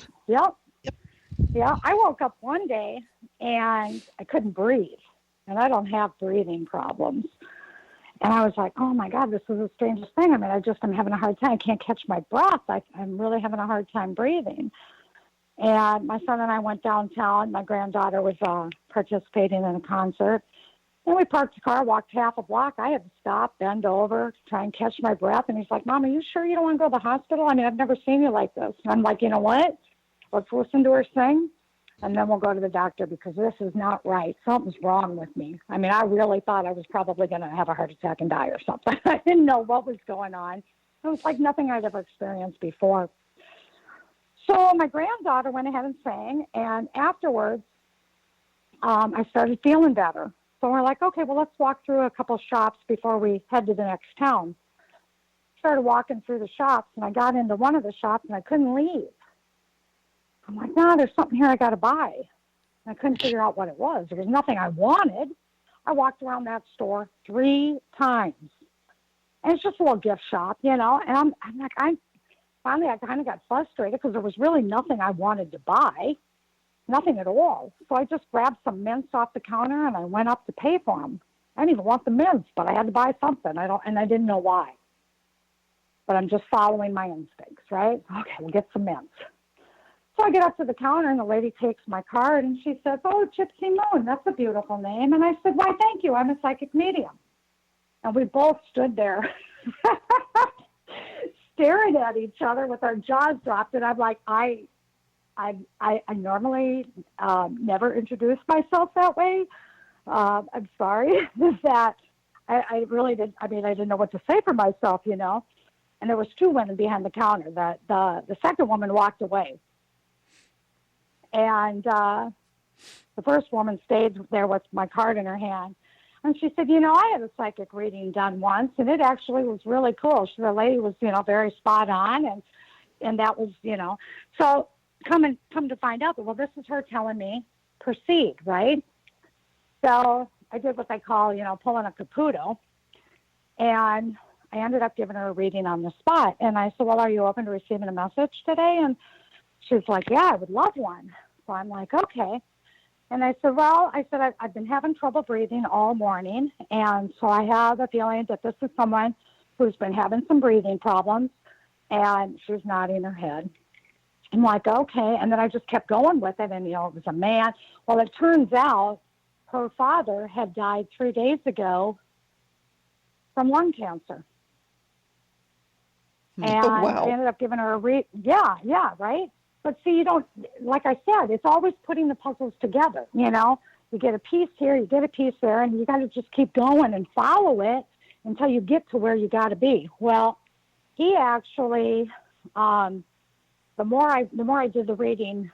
Yeah, I woke up one day and I couldn't breathe, and I don't have breathing problems. And I was like, oh, my God, this is the strangest thing. I mean, I'm having a hard time. I can't catch my breath. I'm really having a hard time breathing. And my son and I went downtown. My granddaughter was participating in a concert. And we parked the car, walked half a block. I had to stop, bend over, try and catch my breath. And he's like, Mom, are you sure you don't want to go to the hospital? I mean, I've never seen you like this. And I'm like, you know what? Let's listen to her sing, and then we'll go to the doctor, because this is not right. Something's wrong with me. I mean, I really thought I was probably going to have a heart attack and die or something. I didn't know what was going on. It was like nothing I'd ever experienced before. So my granddaughter went ahead and sang, and afterwards, I started feeling better. So we're like, okay, well, let's walk through a couple shops before we head to the next town. Started walking through the shops, and I got into one of the shops, and I couldn't leave. I'm like, no, there's something here I got to buy. And I couldn't figure out what it was. There was nothing I wanted. I walked around that store 3 times. And it's just a little gift shop, and I'm like, finally, I kind of got frustrated because there was really nothing I wanted to buy, nothing at all. So I just grabbed some mints off the counter, and I went up to pay for them. I didn't even want the mints, but I had to buy something. I didn't know why. But I'm just following my instincts, right? Okay, we'll get some mints. So I get up to the counter, and the lady takes my card, and she says, oh, Gypsy Moon, that's a beautiful name. And I said, why, thank you. I'm a psychic medium. And we both stood there staring at each other with our jaws dropped. And I'm like, I normally never introduce myself that way. I'm sorry that I really did. I mean, I didn't know what to say for myself, And there was 2 women behind the counter. The second woman walked away. And the first woman stayed there with my card in her hand. And she said, I had a psychic reading done once, and it actually was really cool. The lady was, very spot on, and that was, So come to find out that, well, this is her telling me, proceed, right? So I did what they call, pulling a Caputo. And I ended up giving her a reading on the spot. And I said, well, are you open to receiving a message today? And she's like, yeah, I would love one. So I'm like, okay. And I said, well, I've been having trouble breathing all morning. And so I have a feeling that this is someone who's been having some breathing problems. And she's nodding her head. I'm like, okay. And then I just kept going with it. And, it was a man. Well, it turns out her father had died 3 days ago from lung cancer. And wow. I ended up giving her a yeah, right? But see, you don't, like I said, it's always putting the puzzles together, You get a piece here, you get a piece there, and you got to just keep going and follow it until you get to where you got to be. Well, he actually, the more I did the reading,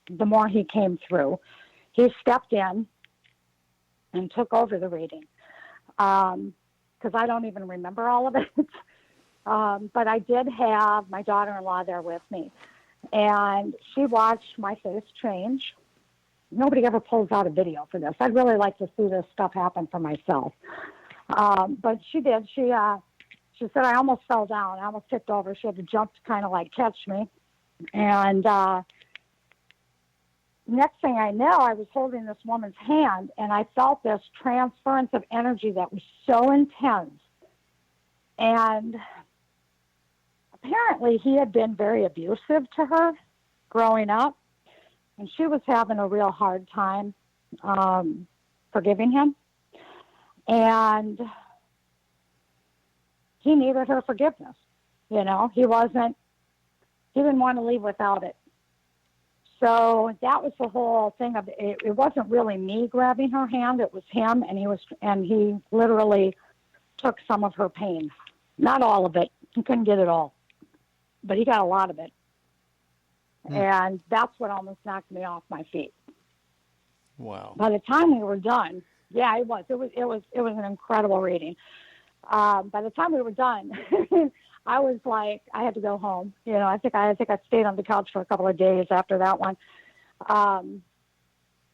the more he came through. He stepped in and took over the reading. Because I don't even remember all of it. But I did have my daughter-in-law there with me. And she watched my face change. Nobody ever pulls out a video for this. I'd really like to see this stuff happen for myself. But she did. She said, I almost fell down. I almost tipped over. She had to jump to kind of like catch me. And next thing I know, I was holding this woman's hand, and I felt this transference of energy that was so intense. And apparently he had been very abusive to her growing up, and she was having a real hard time forgiving him. And he needed her forgiveness. He didn't want to leave without it. So that was the whole thing of it. It wasn't really me grabbing her hand. It was him, and he literally took some of her pain. Not all of it. He couldn't get it all, but he got a lot of it. And that's what almost knocked me off my feet. Wow. By the time we were done, yeah, it was an incredible reading. By the time we were done, I was like, I had to go home. I think I stayed on the couch for a couple of days after that one.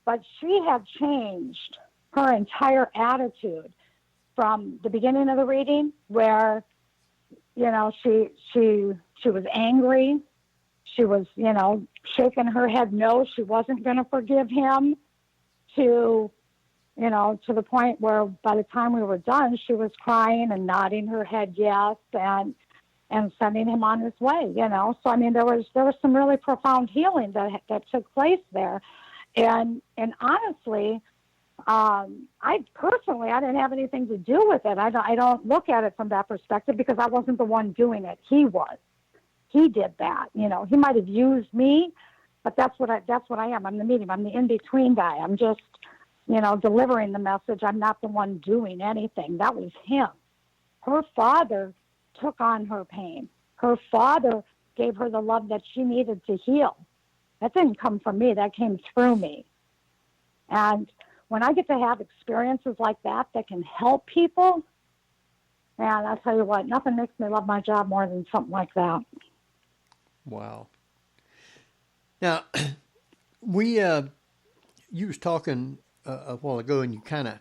But she had changed her entire attitude from the beginning of the reading, where, she was angry. She was, shaking her head no, she wasn't going to forgive him, to the point where by the time we were done, she was crying and nodding her head yes, and sending him on his way, So, I mean, there was some really profound healing that took place there. And honestly, I didn't have anything to do with it. I don't look at it from that perspective, because I wasn't the one doing it. He was. He did that. He might have used me, but that's what I am. I'm the medium. I'm the in-between guy. I'm just, delivering the message. I'm not the one doing anything. That was him. Her father took on her pain. Her father gave her the love that she needed to heal. That didn't come from me. That came through me. And when I get to have experiences like that can help people, man, I'll tell you what, nothing makes me love my job more than something like that. Wow. Now, you was talking a while ago, and you kind of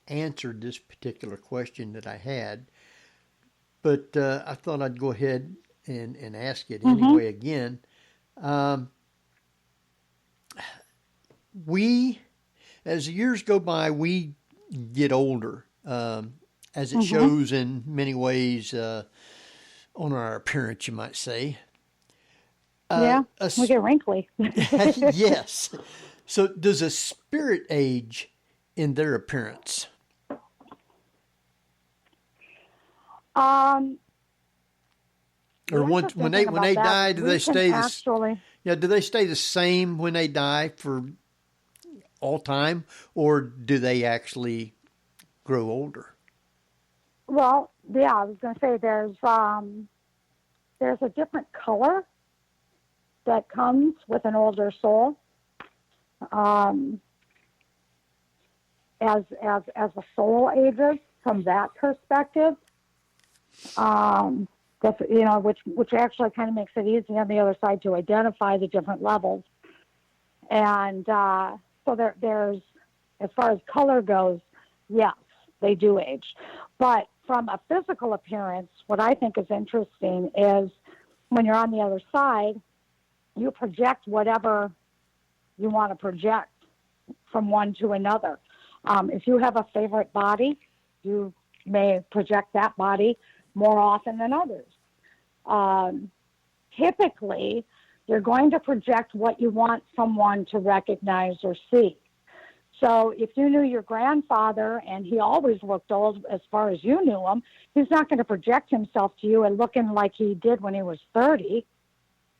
answered this particular question that I had, but I thought I'd go ahead and ask it anyway again. As the years go by, we get older, as it shows in many ways on our appearance, you might say. We get wrinkly. Yes. So does a spirit age in their appearance? Or once when they die, do they stay do they stay the same when they die for all time, or do they actually grow older? Well, yeah, I was going to say there's a different color that comes with an older soul. As a soul ages, from that perspective, that's, which actually kind of makes it easy on the other side to identify the different levels. And so there's, as far as color goes, Yes, they do age. But from a physical appearance, what I think is interesting is when you're on the other side, you project whatever you want to project from one to another. If you have a favorite body, you may project that body more often than others. Typically, you're going to project what you want someone to recognize or see. So if you knew your grandfather and he always looked old as far as you knew him, he's not going to project himself to you and looking like he did when he was 30,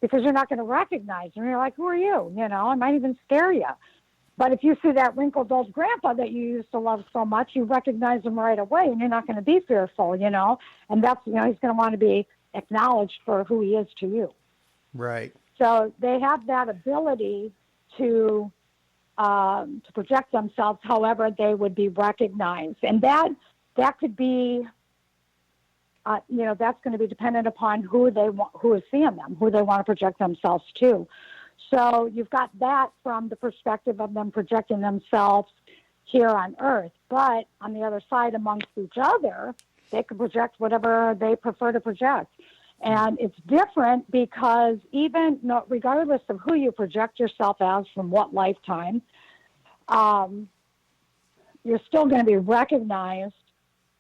because you're not going to recognize him. You're like, who are you? You know, I might even scare you. But if you see that wrinkled old grandpa that you used to love so much, you recognize him right away, and you're not going to be fearful, you know. And that's, you know, he's going to want to be acknowledged for who he is to you. Right. So they have that ability to project themselves however they would be recognized. And that could be, you know, that's going to be dependent upon who is seeing them, who they want to project themselves to. So you've got that from the perspective of them projecting themselves here on Earth. But on the other side, amongst each other, they can project whatever they prefer to project. And it's different because even regardless of who you project yourself as from what lifetime, you're still going to be recognized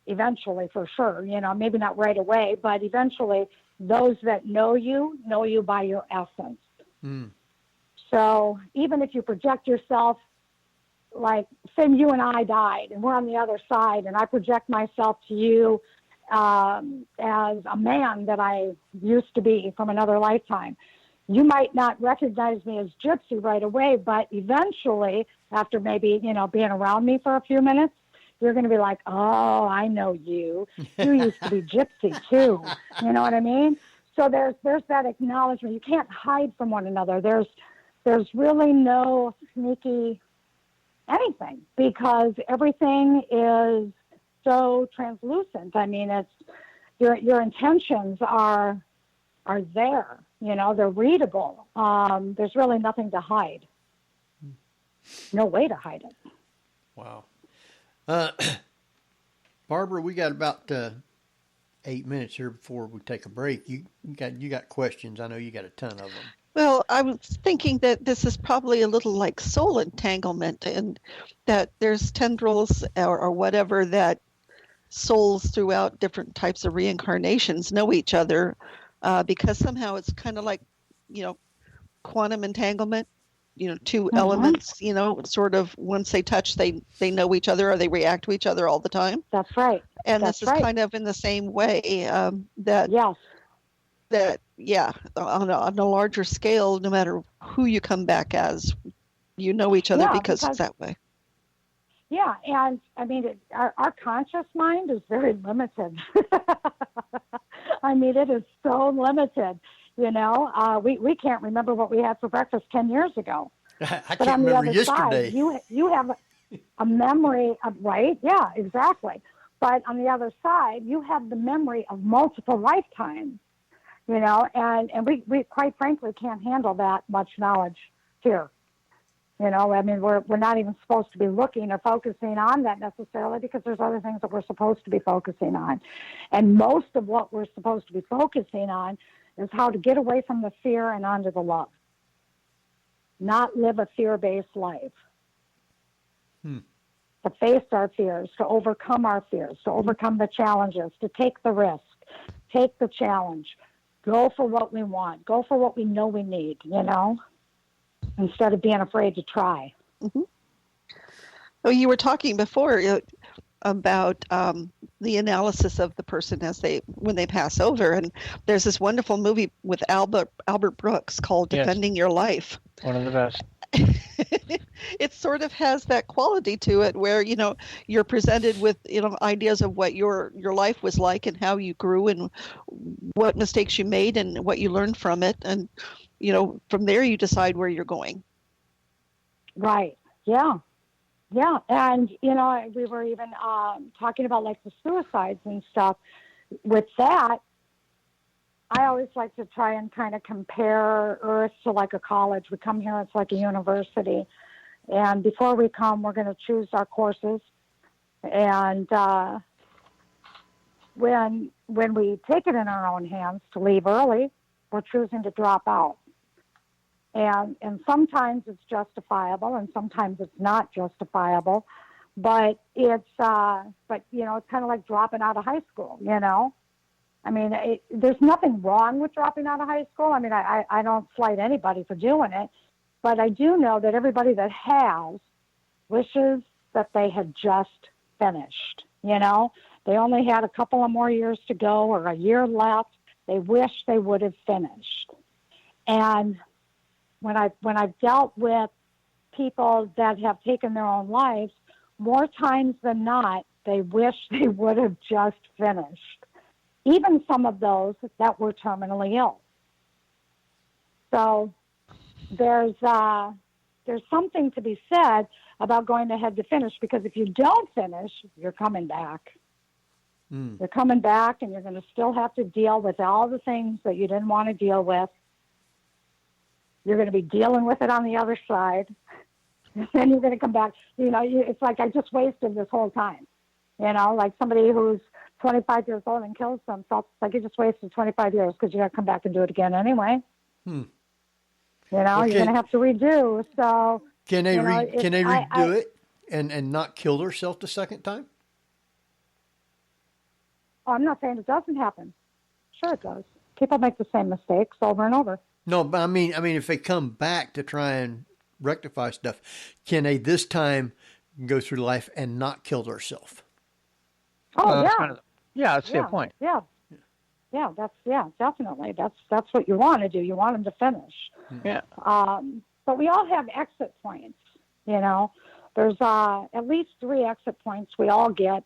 eventually, for sure. You know, maybe not right away, but eventually those that know you by your essence. Mm. So even if you project yourself, like say you and I died and we're on the other side and I project myself to you as a man that I used to be from another lifetime, you might not recognize me as Gypsy right away, but eventually, after maybe, you know, being around me for a few minutes, you're going to be like, oh, I know you. You used to be Gypsy too. You know what I mean? So there's that acknowledgement. You can't hide from one another. There's really no sneaky anything because everything is so translucent. I mean, it's your intentions are there. You know, they're readable. There's really nothing to hide. No way to hide it. Wow. Barbara, we got about 8 minutes here before we take a break. You got questions. I know you got a ton of them. Well, I was thinking that this is probably a little like soul entanglement, and that there's tendrils or whatever that souls throughout different types of reincarnations know each other, because somehow it's kind of like, you know, quantum entanglement. You know, two elements, you know, sort of once they touch, they know each other or they react to each other all the time. That's right. And this is kind of in the same way on a larger scale, no matter who you come back as, you know each other because it's that way. Yeah, and I mean, our conscious mind is very limited. I mean, it is so limited. You know, we can't remember what we had for breakfast 10 years ago. I can't remember yesterday. Side, you have a memory of, right? Yeah, exactly. But on the other side, you have the memory of multiple lifetimes, you know, and we quite frankly can't handle that much knowledge here. You know, I mean, we're not even supposed to be looking or focusing on that necessarily because there's other things that we're supposed to be focusing on. And most of what we're supposed to be focusing on is how to get away from the fear and onto the love. Not live a fear-based life. To face our fears, to overcome our fears, to overcome the challenges, to take the risk, take the challenge, go for what we want, go for what we know we need, you know, instead of being afraid to try. Mm-hmm. Oh, you were talking before about the analysis of the person when they pass over, and there's this wonderful movie with Albert Brooks called Defending Your Life. One of the best. It sort of has that quality to it where, you know, you're presented with, you know, ideas of what your life was like and how you grew and what mistakes you made and what you learned from it, and, you know, from there you decide where you're going. Right. Yeah. Yeah, and, you know, we were even talking about, like, the suicides and stuff. With that, I always like to try and kind of compare Earth to, like, a college. We come here, it's like a university. And before we come, we're going to choose our courses. And when we take it in our own hands to leave early, we're choosing to drop out. And sometimes it's justifiable, and sometimes it's not justifiable. But it's it's kind of like dropping out of high school. I mean, there's nothing wrong with dropping out of high school. I mean, I don't slight anybody for doing it, but I do know that everybody that has wishes that they had just finished. They only had a couple of more years to go or a year left. They wish they would have finished. And when I've dealt with people that have taken their own lives, more times than not, they wish they would have just finished. Even some of those that were terminally ill. So there's something to be said about going ahead to finish, because if you don't finish, you're coming back. You're coming back, and you're going to still have to deal with all the things that you didn't want to deal with. You're going to be dealing with it on the other side. And then you're going to come back. It's like I just wasted this whole time. Like somebody who's 25 years old and kills themselves. It's like you just wasted 25 years because you got to come back and do it again anyway. You're going to have to redo. So can they redo it and not kill themselves the second time? Oh, I'm not saying it doesn't happen. Sure it does. People make the same mistakes over and over. No, but I mean, if they come back to try and rectify stuff, can they this time go through life and not kill themselves? Oh, that's the point. Yeah, definitely. That's what you want to do. You want them to finish. Yeah. But we all have exit points. There's at least 3 exit points we all get.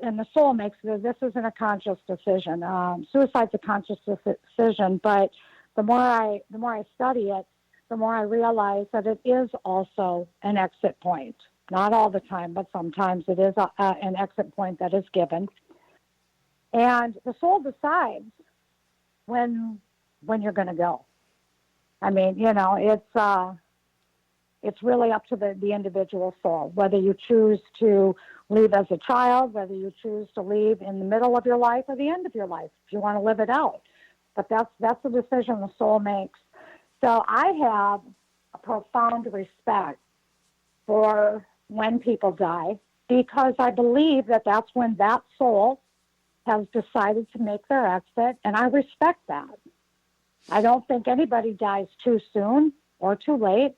And the soul makes it. This isn't a conscious decision. Suicide's a conscious decision, but the more I study it, the more I realize that it is also an exit point. Not all the time, but sometimes it is an exit point that is given. And the soul decides when you're going to go. I mean, it's really up to the individual soul, whether you choose to leave as a child, whether you choose to leave in the middle of your life or the end of your life, if you want to live it out. But that's a decision the soul makes. So I have a profound respect for when people die, because I believe that that's when that soul has decided to make their exit, and I respect that. I don't think anybody dies too soon or too late.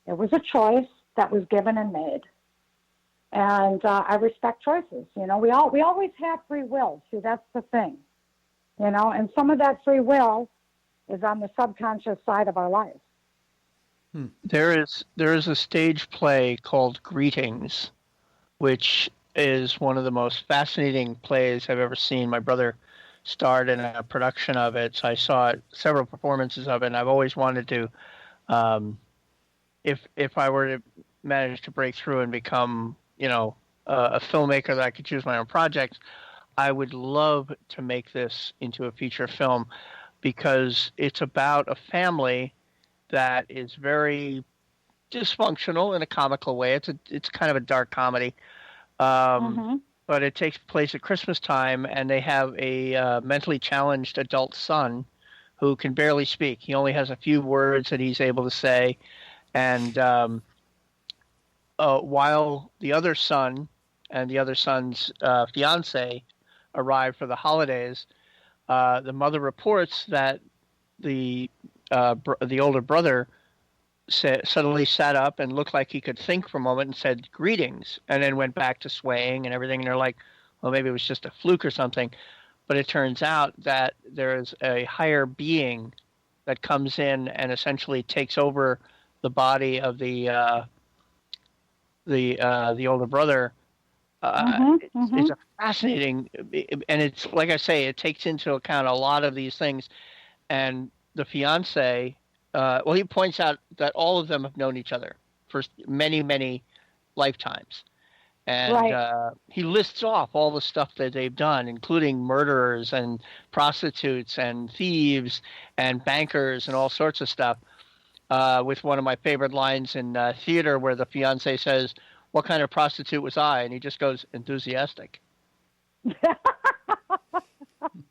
It was a choice that was given and made. And I respect choices. We always have free will. See, that's the thing. And some of that free will is on the subconscious side of our life. There is a stage play called Greetings, which is one of the most fascinating plays I've ever seen. My brother starred in a production of it, so I saw several performances of it, and I've always wanted to, if I were to manage to break through and become, a filmmaker that I could choose my own projects, I would love to make this into a feature film, because it's about a family that is very dysfunctional in a comical way. It's kind of a dark comedy, but it takes place at Christmas time, and they have a mentally challenged adult son who can barely speak. He only has a few words that he's able to say, and while the other son and the other son's fiance arrive for the holidays, the mother reports that the older brother suddenly sat up and looked like he could think for a moment and said greetings, and then went back to swaying and everything. And they're like, well, maybe it was just a fluke or something. But it turns out that there is a higher being that comes in and essentially takes over the body of the older brother. It's a fascinating, and it's like I say, it takes into account a lot of these things. And the fiance, he points out that all of them have known each other for many, many lifetimes. And he lists off all the stuff that they've done, including murderers and prostitutes and thieves and bankers and all sorts of stuff, with one of my favorite lines in theater where the fiance says, what kind of prostitute was I? And he just goes, enthusiastic.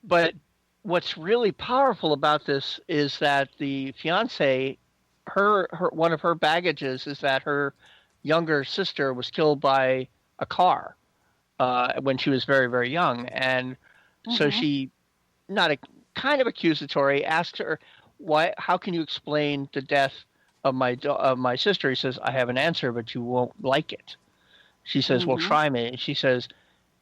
But what's really powerful about this is that the fiance, her one of her baggages is that her younger sister was killed by a car when she was very, very young. And so she, not a kind of accusatory, asked her, how can you explain the death of my sister? He says, I have an answer, but you won't like it. She says, well, try me. And she says,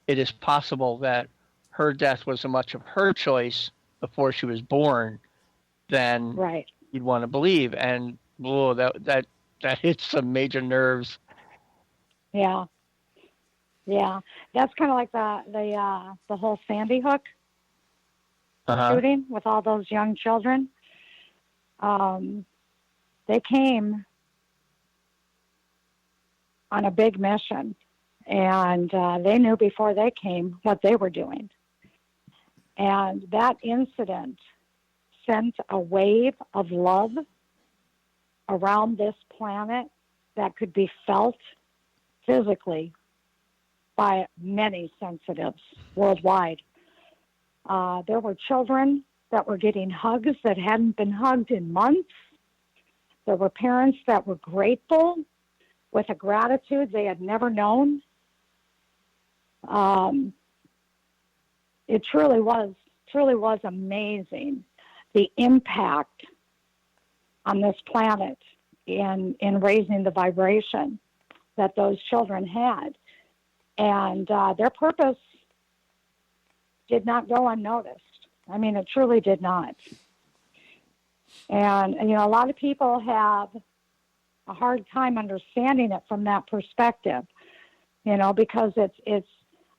it is possible that her death was so much of her choice before she was born than you'd want to believe. And that hits some major nerves. Yeah. That's kind of like the whole Sandy Hook shooting with all those young children. They came on a big mission, and they knew before they came what they were doing. And that incident sent a wave of love around this planet that could be felt physically by many sensitives worldwide. There were children that were getting hugs that hadn't been hugged in months. There were parents that were grateful with a gratitude they had never known. It truly was amazing, the impact on this planet in raising the vibration that those children had. And their purpose did not go unnoticed. I mean, it truly did not. And a lot of people have a hard time understanding it from that perspective, because it's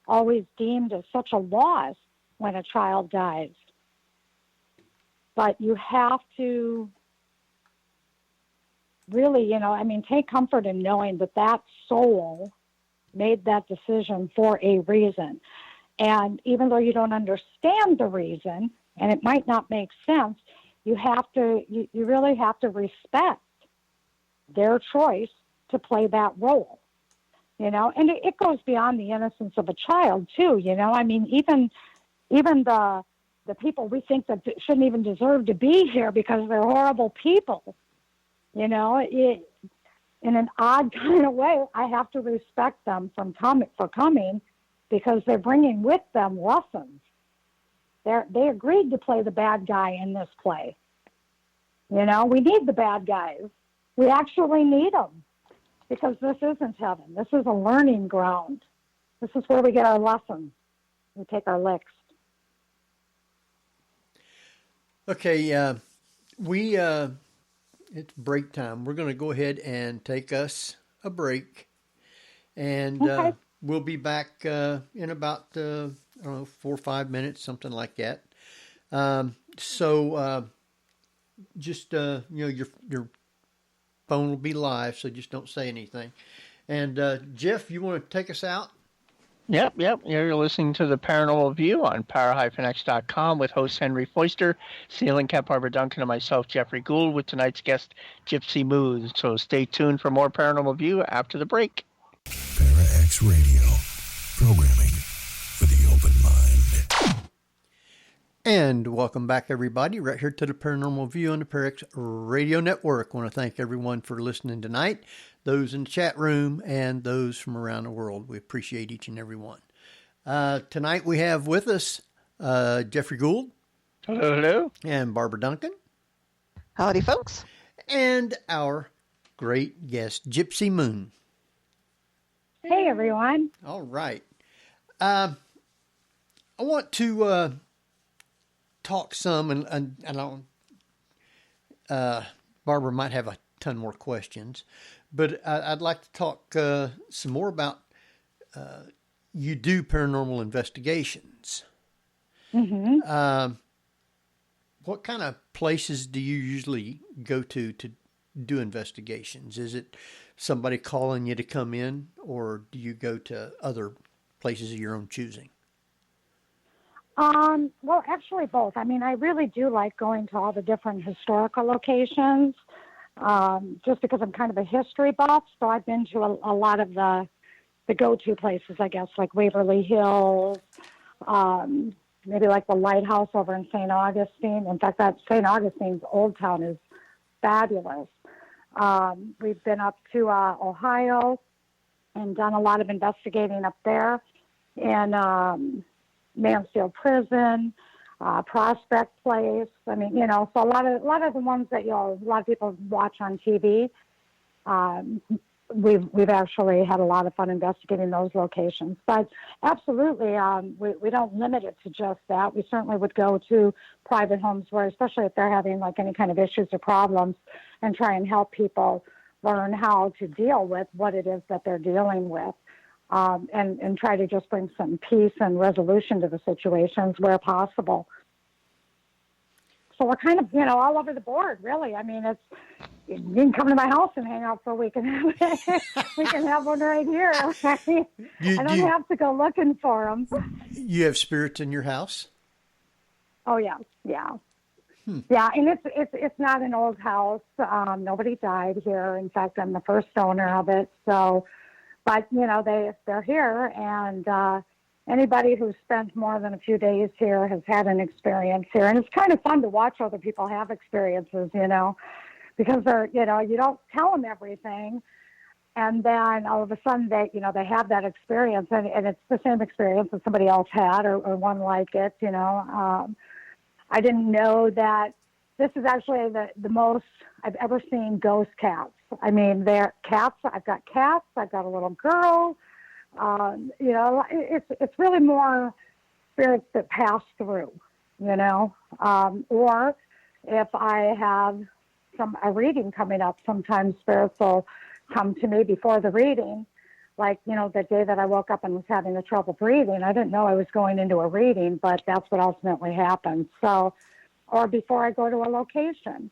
always deemed as such a loss when a child dies. But you have to really, take comfort in knowing that soul made that decision for a reason. And even though you don't understand the reason, and it might not make sense, you really have to respect their choice to play that role, and it goes beyond the innocence of a child too, even the people we think that shouldn't even deserve to be here because they're horrible people, in an odd kind of way, I have to respect them for coming because they're bringing with them lessons. They agreed to play the bad guy in this play. We need the bad guys. We actually need them because this isn't heaven. This is a learning ground. This is where we get our lessons. We take our licks. Okay, it's break time. We're going to go ahead and take us a break, and we'll be back in about 4 or 5 minutes, something like that. Just your phone will be live, so just don't say anything. And Jeff, you want to take us out? Yep. You're listening to the Paranormal View on power-x.com with host Henry Foister, Ceiling Cap Barbara Duncan, and myself, Jeffrey Gould, with tonight's guest, Gypsy Moon. So stay tuned for more Paranormal View after the break. Para-X Radio, programming for the open mind. And welcome back, everybody, right here to the Paranormal View on the Para-X Radio Network. I want to thank everyone for listening tonight, those in the chat room and those from around the world. We appreciate each and every one. Tonight we have with us Jeffrey Gould. Hello. And Barbara Duncan. Howdy, folks. And our great guest, Gypsy Moon. Hey, everyone. All right. I want to talk some, and Barbara might have a ton more questions, but I'd like to talk some more about you do paranormal investigations. Mm-hmm. What kind of places do you usually go to do investigations? Is it somebody calling you to come in, or do you go to other places of your own choosing? Well, actually both. I mean, I really do like going to all the different historical locations. just because I'm kind of a history buff. So I've been to a lot of the go-to places, I guess, like Waverly Hills, maybe like the lighthouse over in St. Augustine. In fact, that St. Augustine's Old Town is fabulous. We've been up to Ohio and done a lot of investigating up there in Mansfield Prison, Prospect Place. I mean, so a lot of the ones that a lot of people watch on TV. We've actually had a lot of fun investigating those locations. But absolutely, we don't limit it to just that. We certainly would go to private homes where, especially if they're having like any kind of issues or problems, and try and help people learn how to deal with what it is that they're dealing with, and try to just bring some peace and resolution to the situations where possible. So we're kind of, all over the board, really. I mean, you can come to my house and hang out for a week, and we can have one right here. I don't have to go looking for them. You have spirits in your house? Oh yeah. Yeah, and it's not an old house. Nobody died here. In fact, I'm the first owner of it. So, but they're here, and anybody who's spent more than a few days here has had an experience here, and it's kind of fun to watch other people have experiences, because they're you don't tell them everything, and then all of a sudden they have that experience, and it's the same experience that somebody else had or one like it. I didn't know that this is actually the most I've ever seen ghost cats. I mean, they're cats. I've got cats. I've got a little girl. It's really more spirits that pass through, or if I have a reading coming up, sometimes spirits will come to me before the reading. Like, the day that I woke up and was having the trouble breathing, I didn't know I was going into a reading, but that's what ultimately happened. So, or before I go to a location,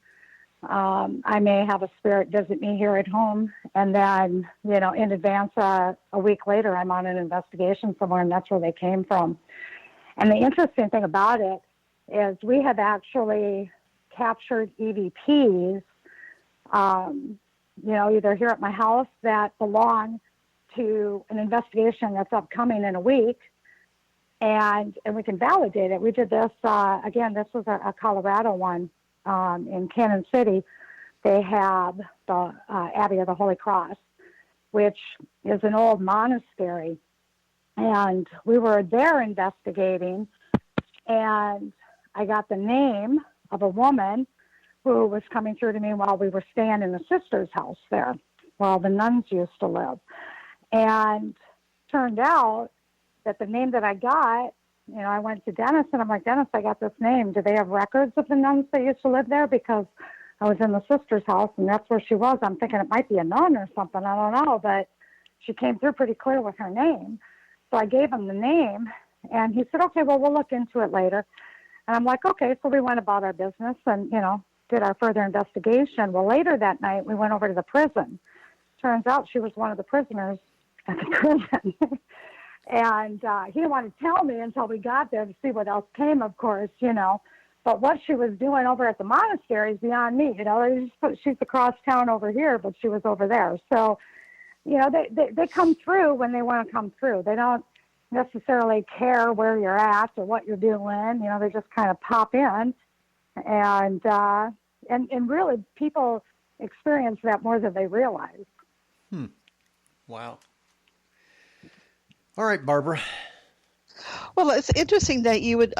I may have a spirit visit me here at home, and then, in advance, a week later, I'm on an investigation somewhere, and that's where they came from. And the interesting thing about it is we have actually captured EVPs, either here at my house that belong to an investigation that's upcoming in a week, and we can validate it. We did this, again, this was a Colorado one, in Cannon City. They have the Abbey of the Holy Cross, which is an old monastery, and we were there investigating, and I got the name of a woman who was coming through to me while we were staying in the sister's house there, where all the nuns used to live. And turned out that the name that I got, I went to Dennis, and I'm like, Dennis, I got this name. Do they have records of the nuns that used to live there? Because I was in the sister's house, and that's where she was. I'm thinking it might be a nun or something. I don't know, but she came through pretty clear with her name. So I gave him the name, and he said, okay, well, we'll look into it later. And I'm like, okay. So we went about our business and, did our further investigation. Well, later that night, we went over to the prison. Turns out she was one of the prisoners at the prison. And he didn't want to tell me until we got there to see what else came, of course, But what she was doing over at the monastery is beyond me. She's across town over here, but she was over there. So, they come through when they want to come through. They don't necessarily care where you're at or what you're doing. They just kind of pop in. And really, people experience that more than they realize. Wow. All right, Barbara. Well, it's interesting that you would,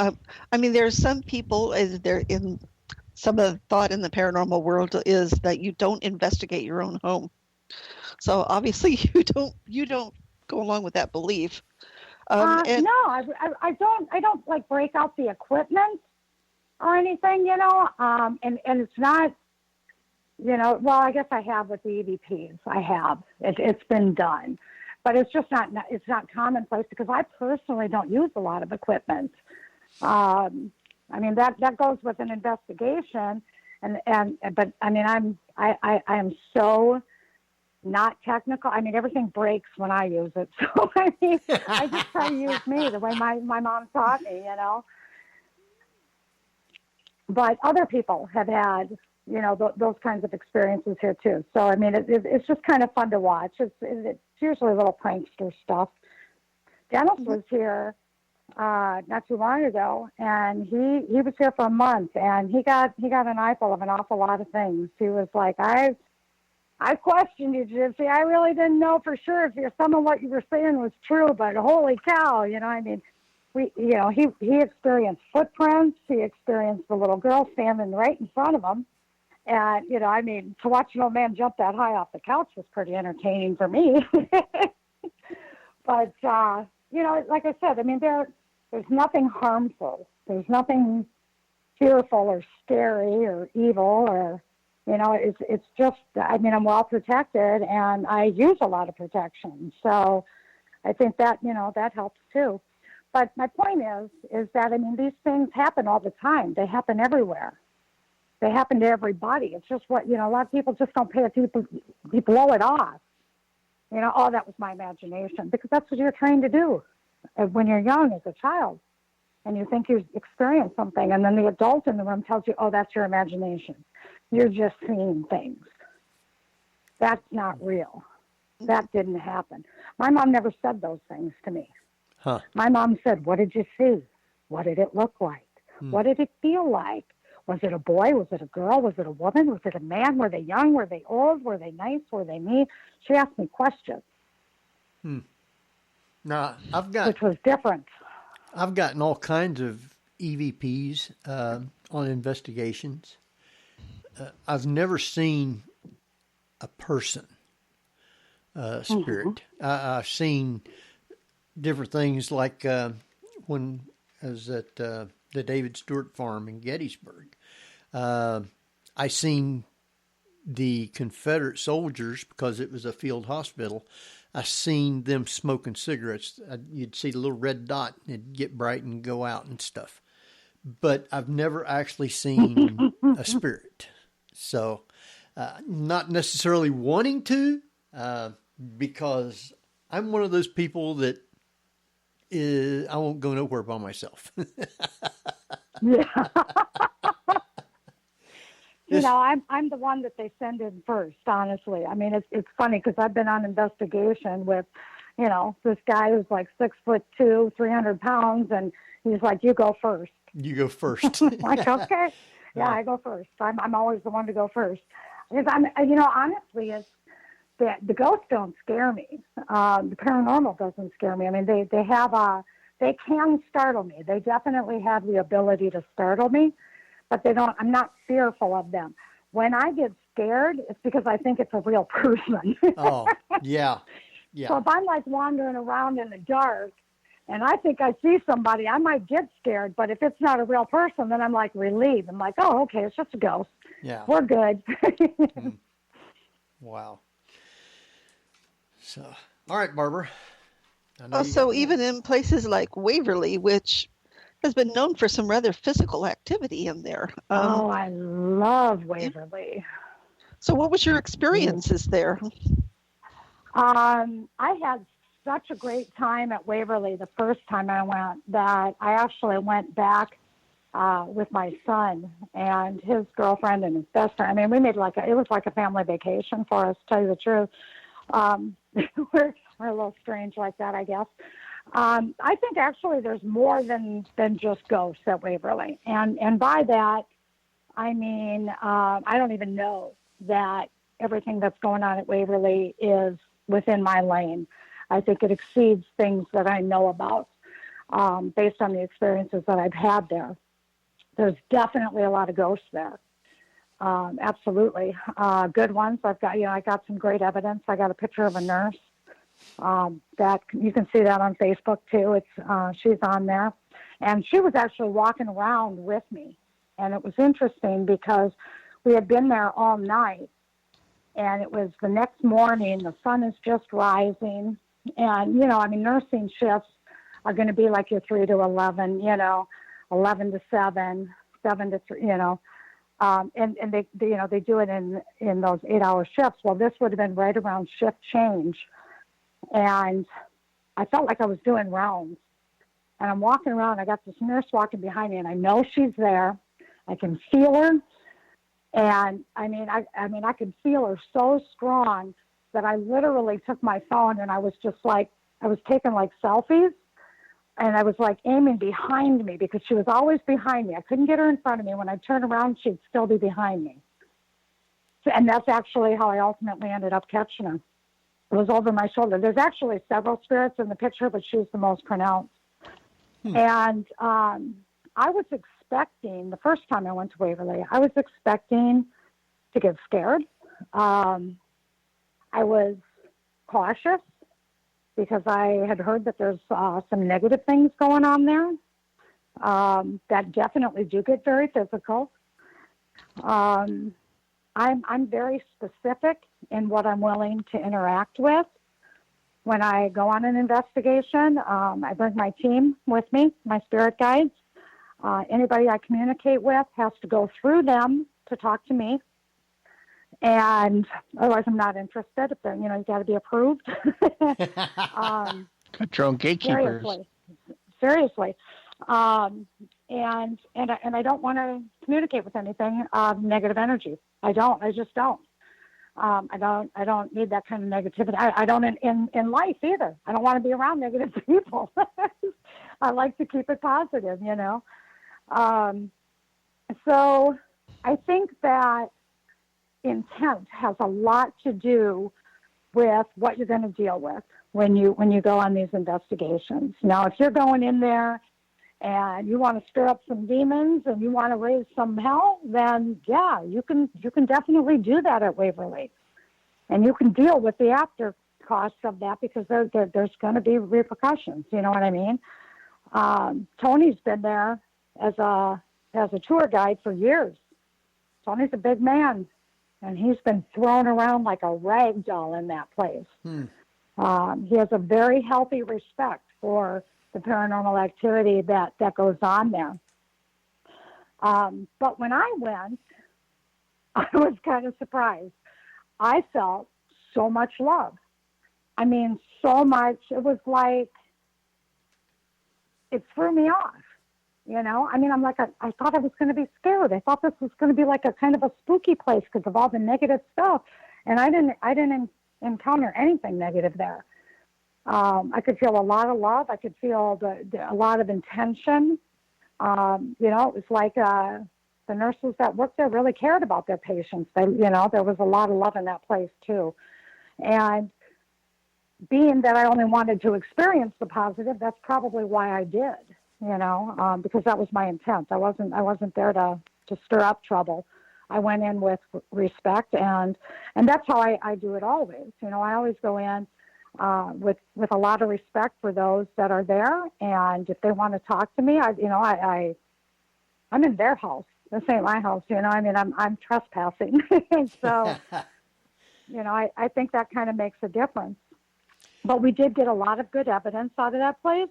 there's some people, in some of the thought in the paranormal world is that you don't investigate your own home. So obviously you don't go along with that belief. No, I don't like break out the equipment or anything, and it's not, well, I guess I have with the EVPs. I have. It's been done. But it's just it's not commonplace because I personally don't use a lot of equipment. That goes with an investigation, but I am so not technical. Everything breaks when I use it. So I just try to use me the way my mom taught me, but other people have had, those kinds of experiences here too. So, I mean, it's just kind of fun to watch. It's usually a little prankster stuff. Dennis was here not too long ago, and he was here for a month, and he got an eyeful of an awful lot of things. He was like, I questioned you, Gypsy. I really didn't know for sure if some of what you were saying was true, but holy cow, I mean, he experienced footprints. He experienced the little girl standing right in front of him. And, I mean, to watch an old man jump that high off the couch was pretty entertaining for me. But, like I said, I mean, there's nothing harmful. There's nothing fearful or scary or evil or, it's just, I mean, I'm well protected and I use a lot of protection. So I think that, that helps too. But my point is that, I mean, these things happen all the time. They happen everywhere. They happen to everybody. It's just what, a lot of people just don't pay attention. You blow it off. Oh, that was my imagination. Because that's what you're trained to do when you're young as a child. And you think you experience something. And then the adult in the room tells you, oh, that's your imagination. You're just seeing things. That's not real. That didn't happen. My mom never said those things to me. Huh. My mom said, what did you see? What did it look like? What did it feel like? Was it a boy? Was it a girl? Was it a woman? Was it a man? Were they young? Were they old? Were they nice? Were they mean? She asked me questions. Now, which was different. I've gotten all kinds of EVPs on investigations. I've never seen a person spirit. I've seen different things like when I was at the David Stewart farm in Gettysburg. I seen the Confederate soldiers, because it was a field hospital, I seen them smoking cigarettes. You'd see the little red dot and it'd get bright and go out and stuff. But I've never actually seen a spirit. So not necessarily wanting to, because I'm one of those people that I won't go nowhere by myself. Yeah. I'm the one that they send in first, honestly. I mean, it's funny because I've been on investigation with, this guy who's like 6'2", 300 pounds, and he's like, you go first. You go first. Like, okay. Yeah, I go first. I'm always the one to go first. Because honestly, it's the ghosts don't scare me. The paranormal doesn't scare me. I mean, they can startle me. They definitely have the ability to startle me, but I'm not fearful of them. When I get scared, it's because I think it's a real person. Oh, yeah. Yeah. So if I'm like wandering around in the dark and I think I see somebody, I might get scared, but if it's not a real person, then I'm like relieved. I'm like, oh, okay, it's just a ghost. Yeah. We're good. Wow. So, all right, Barbara. So even in places like Waverly, which has been known for some rather physical activity in there. I love Waverly. So what was your experiences there? I had such a great time at Waverly the first time I went that I actually went back with my son and his girlfriend and his best friend. I mean, we made it was like a family vacation for us, to tell you the truth. We're a little strange like that, I guess. I think actually there's more than just ghosts at Waverly. And by that, I mean, I don't even know that everything that's going on at Waverly is within my lane. I think it exceeds things that I know about based on the experiences that I've had there. There's definitely a lot of ghosts there. Absolutely. Good ones. I got some great evidence. I got a picture of a nurse. That you can see that on Facebook too. It's she's on there, and she was actually walking around with me, and it was interesting because we had been there all night, and it was the next morning. The sun is just rising, and nursing shifts are going to be like your 3 to 11, 11 to 7, 7 to 3, and they do it in those 8-hour shifts. Well, this would have been right around shift change. And I felt like I was doing rounds. And I'm walking around. I got this nurse walking behind me, and I know she's there. I can feel her. And I could feel her so strong that I literally took my phone and I was taking like selfies, and I was like aiming behind me because she was always behind me. I couldn't get her in front of me. When I turned around, she'd still be behind me. And that's actually how I ultimately ended up catching her. It was over my shoulder. There's actually several spirits in the picture, but she was the most pronounced. And I was expecting, the first time I went to Waverly, I was expecting to get scared. I was cautious because I had heard that there's some negative things going on there that definitely do get very physical. I'm very specific in what I'm willing to interact with. When I go on an investigation, I bring my team with me, my spirit guides. Anybody I communicate with has to go through them to talk to me. And otherwise I'm not interested. If they're, you got to be approved. Got your own gatekeepers. Seriously. And I don't want to communicate with anything negative energy. I just don't. I don't need that kind of negativity. I don't in life either. I don't want to be around negative people. I like to keep it positive, So I think that intent has a lot to do with what you're going to deal with when you go on these investigations. Now, if you're going in there and you want to stir up some demons and you want to raise some hell, then yeah, you can definitely do that at Waverly. And you can deal with the after costs of that because there's going to be repercussions. You know what I mean? Tony's been there as a tour guide for years. Tony's a big man, and he's been thrown around like a rag doll in that place. He has a very healthy respect for the paranormal activity that goes on there. But when I went, I was kind of surprised. I felt so much love. I mean, so much. It was like, it threw me off, I mean, I'm like, I thought I was going to be scared. I thought this was going to be like a kind of a spooky place because of all the negative stuff. And I didn't encounter anything negative there. I could feel a lot of love. I could feel a lot of intention. It was like, the nurses that worked there really cared about their patients. There was a lot of love in that place too. And being that I only wanted to experience the positive, that's probably why I did, because that was my intent. I wasn't there to stir up trouble. I went in with respect, and that's how I do it always. I always go in with a lot of respect for those that are there, and if they want to talk to me, I'm in their house. This ain't my house, I mean, I'm trespassing. So, I think that kind of makes a difference. But we did get a lot of good evidence out of that place,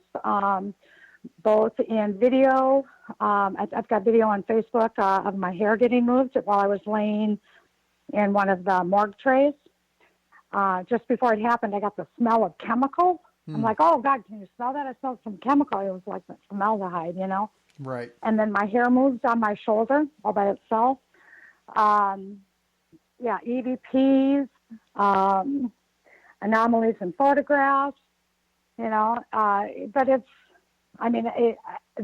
both in video. I've got video on Facebook of my hair getting moved while I was laying in one of the morgue trays. Just before it happened, I got the smell of chemical. I'm like, oh, God, can you smell that? I smelled some chemical. It was like formaldehyde, Right. And then my hair moved on my shoulder all by itself. EVPs, anomalies in photographs, but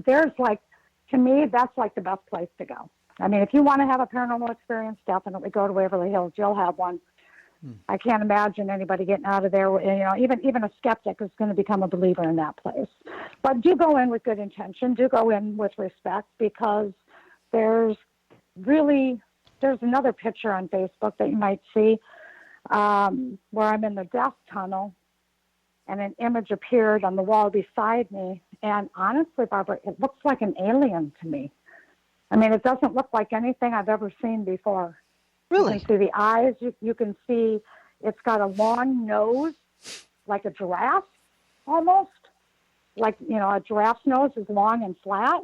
there's like, to me, that's like the best place to go. I mean, if you want to have a paranormal experience, definitely go to Waverly Hills. You'll have one. I can't imagine anybody getting out of there. Even a skeptic is going to become a believer in that place. But do go in with good intention. Do go in with respect, because there's another picture on Facebook that you might see where I'm in the death tunnel, and an image appeared on the wall beside me. And honestly, Barbara, it looks like an alien to me. I mean, it doesn't look like anything I've ever seen before. Really? You can see the eyes. You can see it's got a long nose, like a giraffe, almost. Like, a giraffe's nose is long and flat.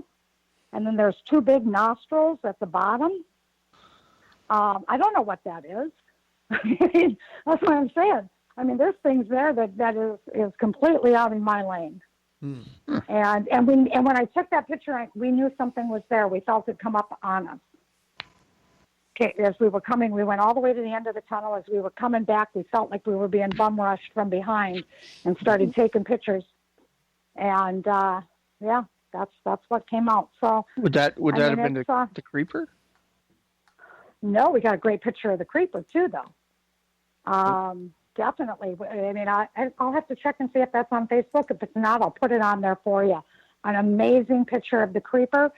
And then there's two big nostrils at the bottom. I don't know what that is. That's what I'm saying. I mean, there's things there that is completely out in my lane. And when I took that picture, we knew something was there. We felt it come up on us. Okay, as we were coming, we went all the way to the end of the tunnel. As we were coming back, we felt like we were being bum rushed from behind, and started taking pictures. And yeah, that's what came out. So would that have been the creeper? No, we got a great picture of the creeper too, though. Definitely. I mean, I'll have to check and see if that's on Facebook. If it's not, I'll put it on there for you. An amazing picture of the creeper.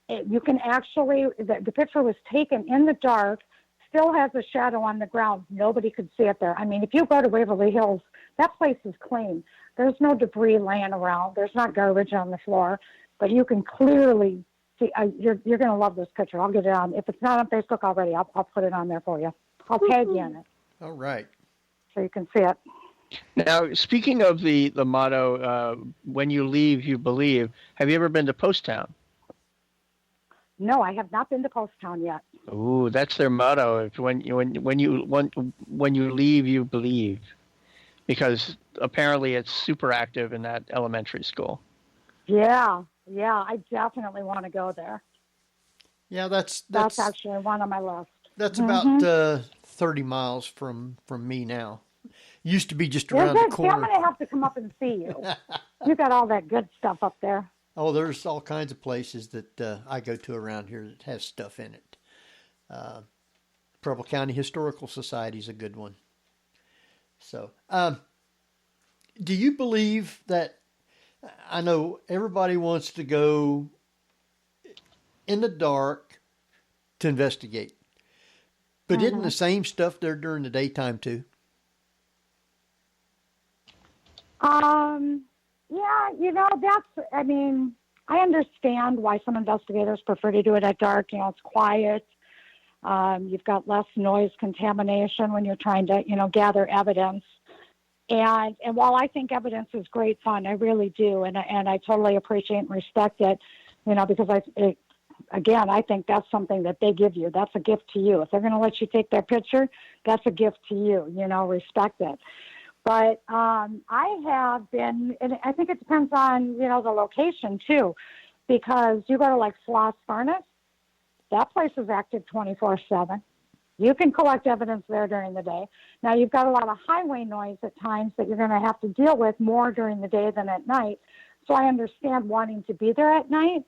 You can actually, the picture was taken in the dark, still has a shadow on the ground. Nobody could see it there. I mean, if you go to Waverly Hills, that place is clean. There's no debris laying around. There's not garbage on the floor, but you can clearly see. You're going to love this picture. I'll get it on. If it's not on Facebook already, I'll put it on there for you. I'll tag you in it. All right. So you can see it. Now, speaking of the motto, when you leave, you believe, have you ever been to Post Town? No, I have not been to Post Town yet. Ooh, that's their motto. If when you leave, you believe, because apparently it's super active in that elementary school. Yeah, I definitely want to go there. Yeah, that's actually one on my list. That's about 30 miles from me now. Used to be just around the corner. I'm going to have to come up and see you. You got all that good stuff up there. Oh, there's all kinds of places that I go to around here that has stuff in it. Preble County Historical Society is a good one. So, do you believe that, I know everybody wants to go in the dark to investigate, but isn't the same stuff there during the daytime too? Yeah, I understand why some investigators prefer to do it at dark. It's quiet. You've got less noise contamination when you're trying to, gather evidence. And while I think evidence is great fun, I really do. And I totally appreciate and respect it, because I think that's something that they give you. That's a gift to you. If they're going to let you take their picture, that's a gift to you, respect it. But I have been, and I think it depends on, the location too, because you go to like Floss Furnace, that place is active 24/7. You can collect evidence there during the day. Now you've got a lot of highway noise at times that you're going to have to deal with more during the day than at night. So I understand wanting to be there at night,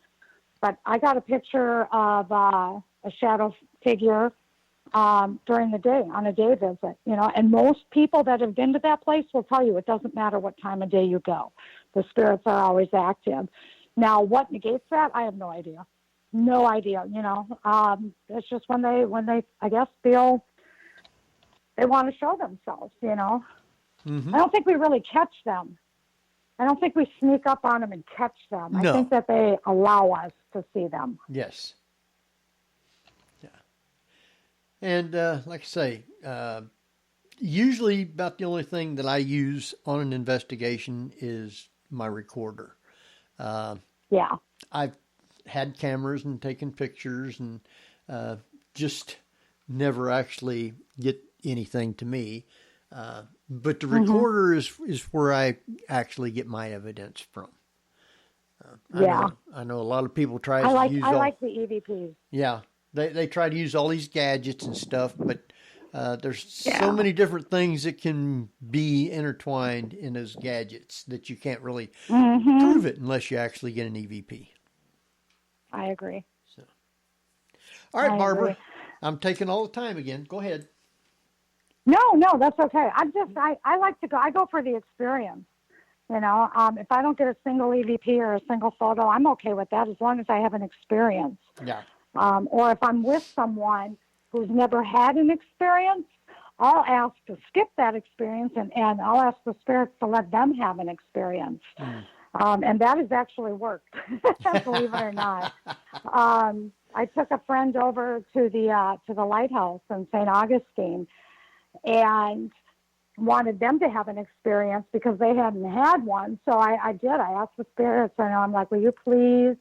but I got a picture of a shadow figure during the day, on a day visit, and most people that have been to that place will tell you it doesn't matter what time of day you go. The spirits are always active. Now, what negates that? I have no idea. No idea, it's just when they, I guess, feel they want to show themselves, Mm-hmm. I don't think we really catch them. I don't think we sneak up on them and catch them. No. I think that they allow us to see them. Yes. And like I say, usually about the only thing that I use on an investigation is my recorder. Yeah. I've had cameras and taken pictures and just never actually get anything to me. But the recorder is where I actually get my evidence from. I know a lot of people try to use. I like the EVPs. Yeah. They try to use all these gadgets and stuff, but there's so many different things that can be intertwined in those gadgets that you can't really prove it unless you actually get an EVP. I agree. So, all right, Barbara, I'm taking all the time again. Go ahead. No, that's okay. I like to go. I go for the experience. If I don't get a single EVP or a single photo, I'm okay with that as long as I have an experience. Yeah. Or if I'm with someone who's never had an experience, I'll ask to skip that experience and I'll ask the spirits to let them have an experience. And that has actually worked, believe it or not. I took a friend over to the lighthouse in St. Augustine and wanted them to have an experience because they hadn't had one. So I did. I asked the spirits, and I'm like, will you please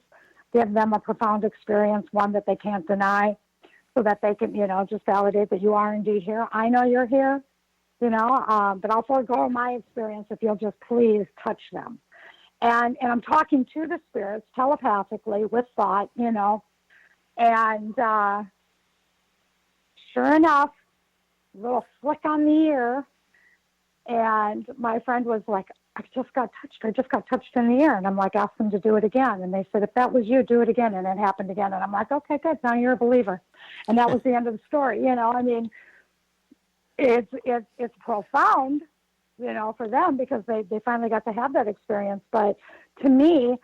give them a profound experience, one that they can't deny, so that they can, just validate that you are indeed here. I know you're here, but I'll forego my experience if you'll just please touch them. And I'm talking to the spirits telepathically with thought, and sure enough, a little flick on the ear, and my friend was like, I just got touched in the ear. And I'm like, ask them to do it again. And they said, if that was you, do it again. And it happened again. And I'm like, okay, good. Now you're a believer. And that was the end of the story. It's profound, for them, because they finally got to have that experience. But to me,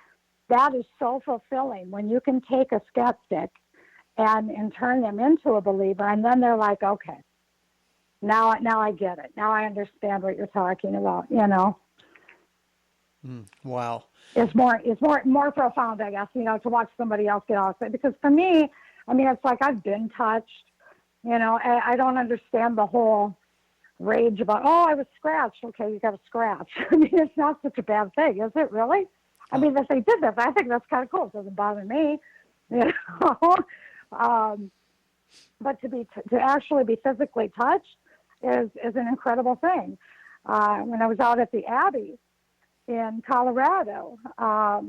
that is so fulfilling when you can take a skeptic and turn them into a believer. And then they're like, okay, now I get it. Now I understand what you're talking about, Wow. It's more profound, I guess, to watch somebody else get off it. Because for me, it's like I've been touched, I don't understand the whole rage about, I was scratched. Okay, you got a scratch. It's not such a bad thing, is it really? If they did this, I think that's kind of cool. It doesn't bother me, but to actually be physically touched is an incredible thing. When I was out at the Abbey in Colorado, a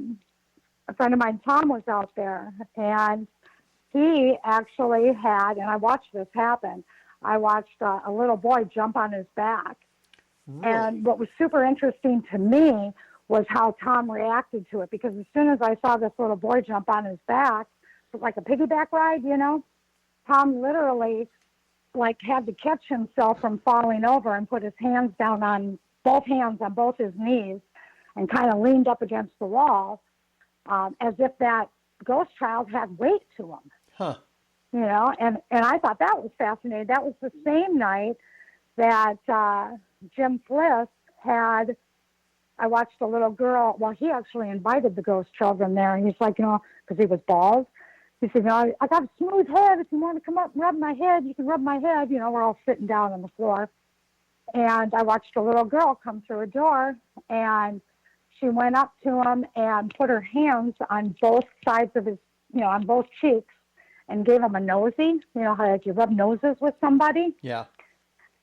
friend of mine, Tom, was out there, and he actually had, and I watched this happen, I watched a little boy jump on his back. Really? And what was super interesting to me was how Tom reacted to it, because as soon as I saw this little boy jump on his back, like a piggyback ride, Tom literally had to catch himself from falling over and put his hands down on both his knees and kind of leaned up against the wall, as if that ghost child had weight to him. Huh. And I thought that was fascinating. That was the same night that Jim Bliss had, I watched a little girl, he actually invited the ghost children there, and he's like, because he was bald, he said, I got a smooth head. If you want to come up and rub my head, you can rub my head. We're all sitting down on the floor. And I watched a little girl come through a door, and she went up to him and put her hands on both sides of his, on both cheeks, and gave him a nosy. How you rub noses with somebody? Yeah.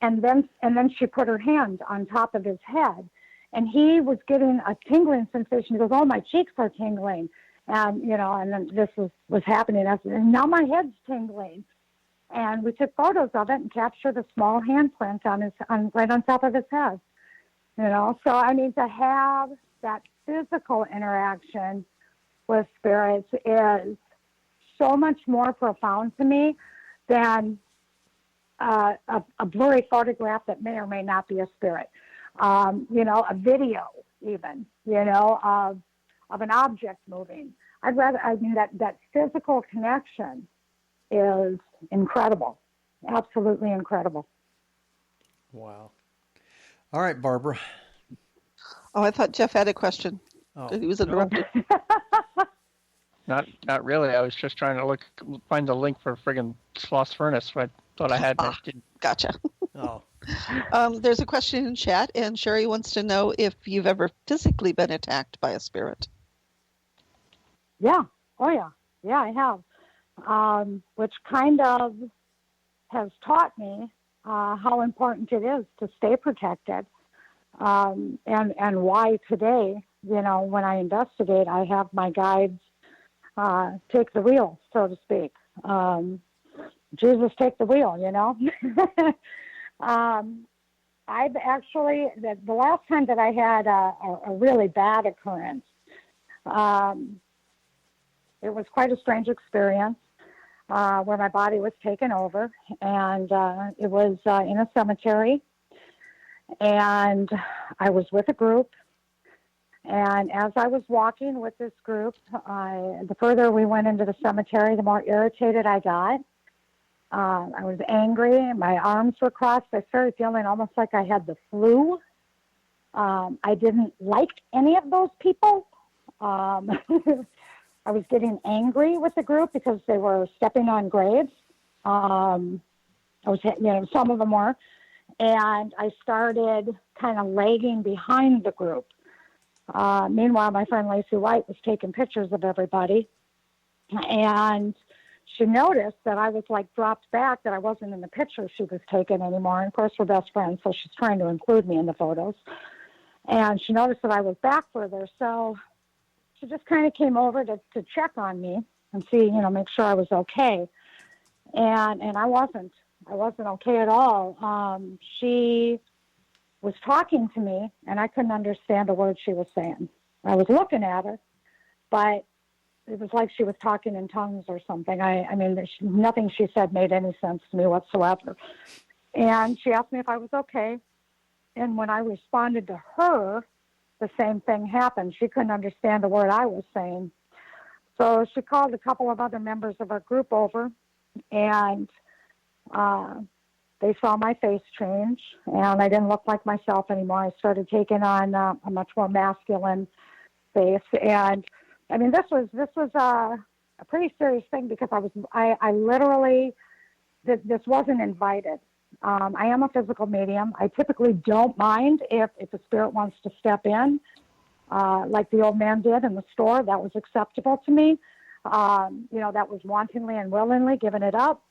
And then she put her hand on top of his head, and he was getting a tingling sensation. He goes, "Oh, my cheeks are tingling," and and then this was happening. And now my head's tingling. And we took photos of it and captured a small handprint right on top of his head. So to have that physical interaction with spirits is so much more profound to me than a blurry photograph that may or may not be a spirit. A video even, of an object moving. That physical connection is incredible. Absolutely incredible. Wow. All right, Barbara. Oh, I thought Jeff had a question. Oh. He was interrupted. Not really. I was just trying to find the link for friggin' Sloss Furnace. I thought I had. Gotcha. Oh. There's a question in chat, and Sherry wants to know if you've ever physically been attacked by a spirit. Yeah. Oh, yeah. Yeah, I have. Which kind of has taught me how important it is to stay protected. And why today, when I investigate, I have my guides take the wheel, so to speak. Jesus, take the wheel, I've actually, the last time that I had a really bad occurrence, it was quite a strange experience where my body was taken over, and it was in a cemetery, and I was with a group. And as I was walking with this group, the further we went into the cemetery, the more irritated I got. I was angry. My arms were crossed. I started feeling almost like I had the flu. I didn't like any of those people. I was getting angry with the group because they were stepping on graves. Some of them were. And I started kind of lagging behind the group. Meanwhile, my friend Lacey White was taking pictures of everybody. And she noticed that I was like dropped back, that I wasn't in the picture she was taking anymore. And of course, we're best friends, so she's trying to include me in the photos. And she noticed that I was back further, so she just kind of came over to check on me and see, make sure I was okay. And I wasn't okay at all. She was talking to me, and I couldn't understand a word she was saying. I was looking at her, but it was like she was talking in tongues or something. I mean, nothing she said made any sense to me whatsoever. And she asked me if I was okay. And when I responded to her, the same thing happened. She couldn't understand a word I was saying. So she called a couple of other members of our group over, and they saw my face change, and I didn't look like myself anymore. I started taking on a much more masculine face. And I mean, this was a pretty serious thing, because I literally, this wasn't invited. I am a physical medium. I typically don't mind if a spirit wants to step in, like the old man did in the store. That was acceptable to me. That was wantonly and willingly giving it up.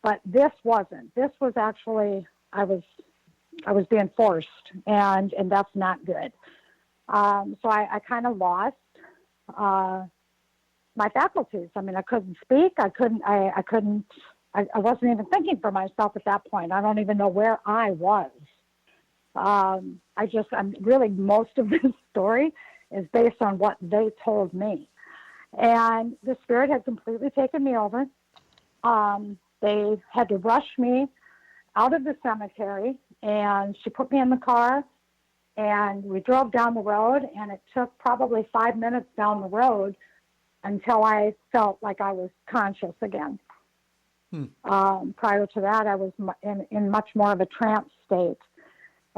But this wasn't. This was actually, I was being forced, and that's not good. So I kind of lost my faculties. I mean, I couldn't speak. I wasn't even thinking for myself at that point. I don't even know where I was. I'm really, most of this story is based on what they told me. And the spirit had completely taken me over. They had to rush me out of the cemetery, and she put me in the car, and we drove down the road, and it took probably 5 minutes down the road until I felt like I was conscious again. Prior to that, I was in much more of a trance state,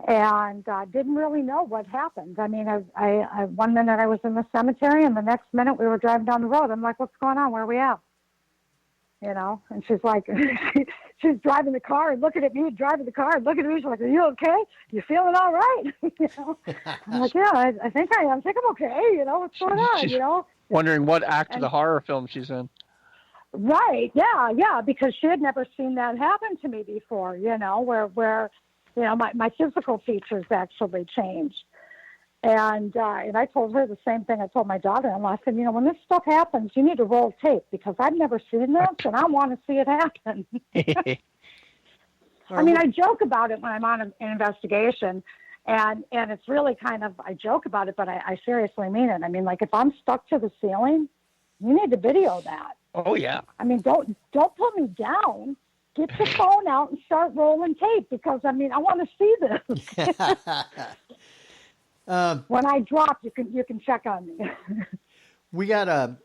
and didn't really know what happened. I mean, I 1 minute I was in the cemetery, and the next minute we were driving down the road. I'm like, what's going on? Where are we at? And she's like, she's driving the car and looking at me, driving the car and looking at me. She's like, are you okay? You feeling all right? I'm like, yeah, I think I am. I think I'm okay. What's going on? She's wondering what act of the horror film she's in. Right. Yeah. Because she had never seen that happen to me before, where my physical features actually changed. And I told her the same thing I told my daughter-in-law. I said, when this stuff happens, you need to roll tape, because I've never seen this, and I want to see it happen. I mean, I joke about it when I'm on an investigation, and it's really kind of, I joke about it, but I seriously mean it. I mean, like, if I'm stuck to the ceiling, you need to video that. Oh, yeah. I mean, don't put me down. Get your phone out and start rolling tape, because, I mean, I want to see this. When I drop, you can check on me. We got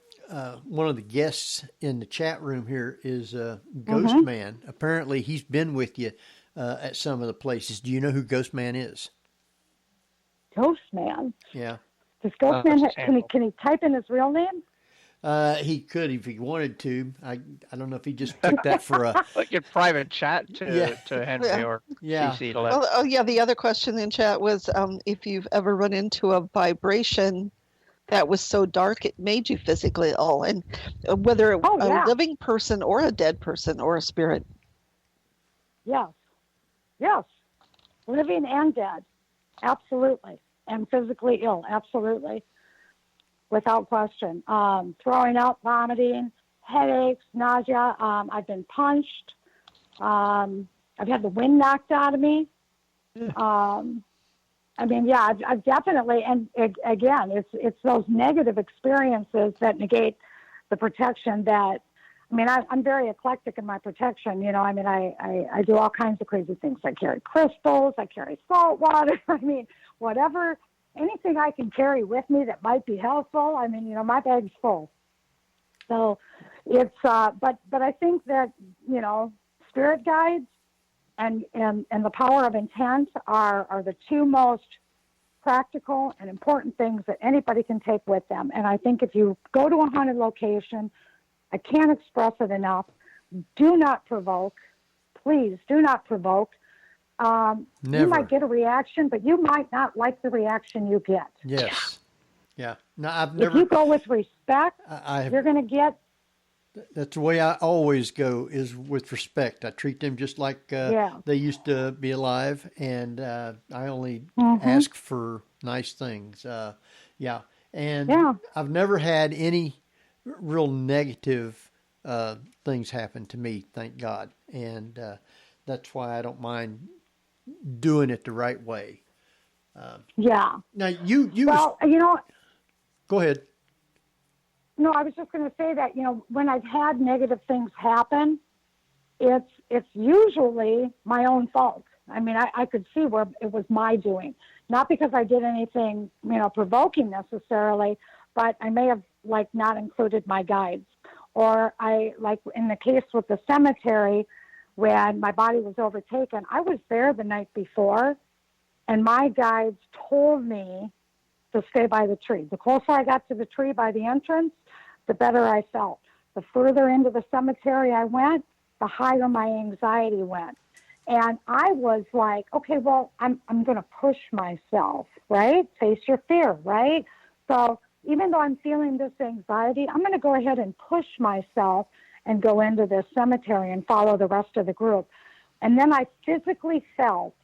one of the guests in the chat room here is Ghost Man. Apparently, he's been with you at some of the places. Do you know who Ghost Man is? Ghost Man? Yeah. Does Ghost Man can he type in his real name? He could if he wanted to. I don't know if he just took that for a like your private chat to Henry or CC to let. The other question in chat was if you've ever run into a vibration that was so dark it made you physically ill, and whether a living person or a dead person or a spirit. Yes, living and dead, absolutely, and physically ill, absolutely. Without question. Throwing up, vomiting, headaches, nausea. I've been punched. I've had the wind knocked out of me. I've definitely, and again, it's those negative experiences that negate the protection that, I'm very eclectic in my protection. I do all kinds of crazy things. I carry crystals. I carry salt water. Whatever. Anything I can carry with me that might be helpful. My bag's full. So it's, but I think that, spirit guides and the power of intent are the two most practical and important things that anybody can take with them. And I think if you go to a haunted location, I can't express it enough. Do not provoke. Please do not provoke. You might get a reaction, but you might not like the reaction you get. Yes. Yeah. No, I've never. If you go with respect, you're going to get That's the way I always go, is with respect. I treat them just like they used to be alive, and I only ask for nice things. I've never had any real negative things happen to me, thank God, and that's why I don't mind doing it the right way. Now you go ahead. No, I was just going to say that, when I've had negative things happen, it's usually my own fault. I mean, I could see where it was my doing, not because I did anything, provoking necessarily, but I may have not included my guides, or I, like in the case with the cemetery, when my body was overtaken, I was there the night before, and my guides told me to stay by the tree. The closer I got to the tree by the entrance, the better I felt. The further into the cemetery I went, the higher my anxiety went. And I was like, okay, well, I'm going to push myself, right? Face your fear, right? So even though I'm feeling this anxiety, I'm going to go ahead and push myself and go into this cemetery and follow the rest of the group. And then I physically felt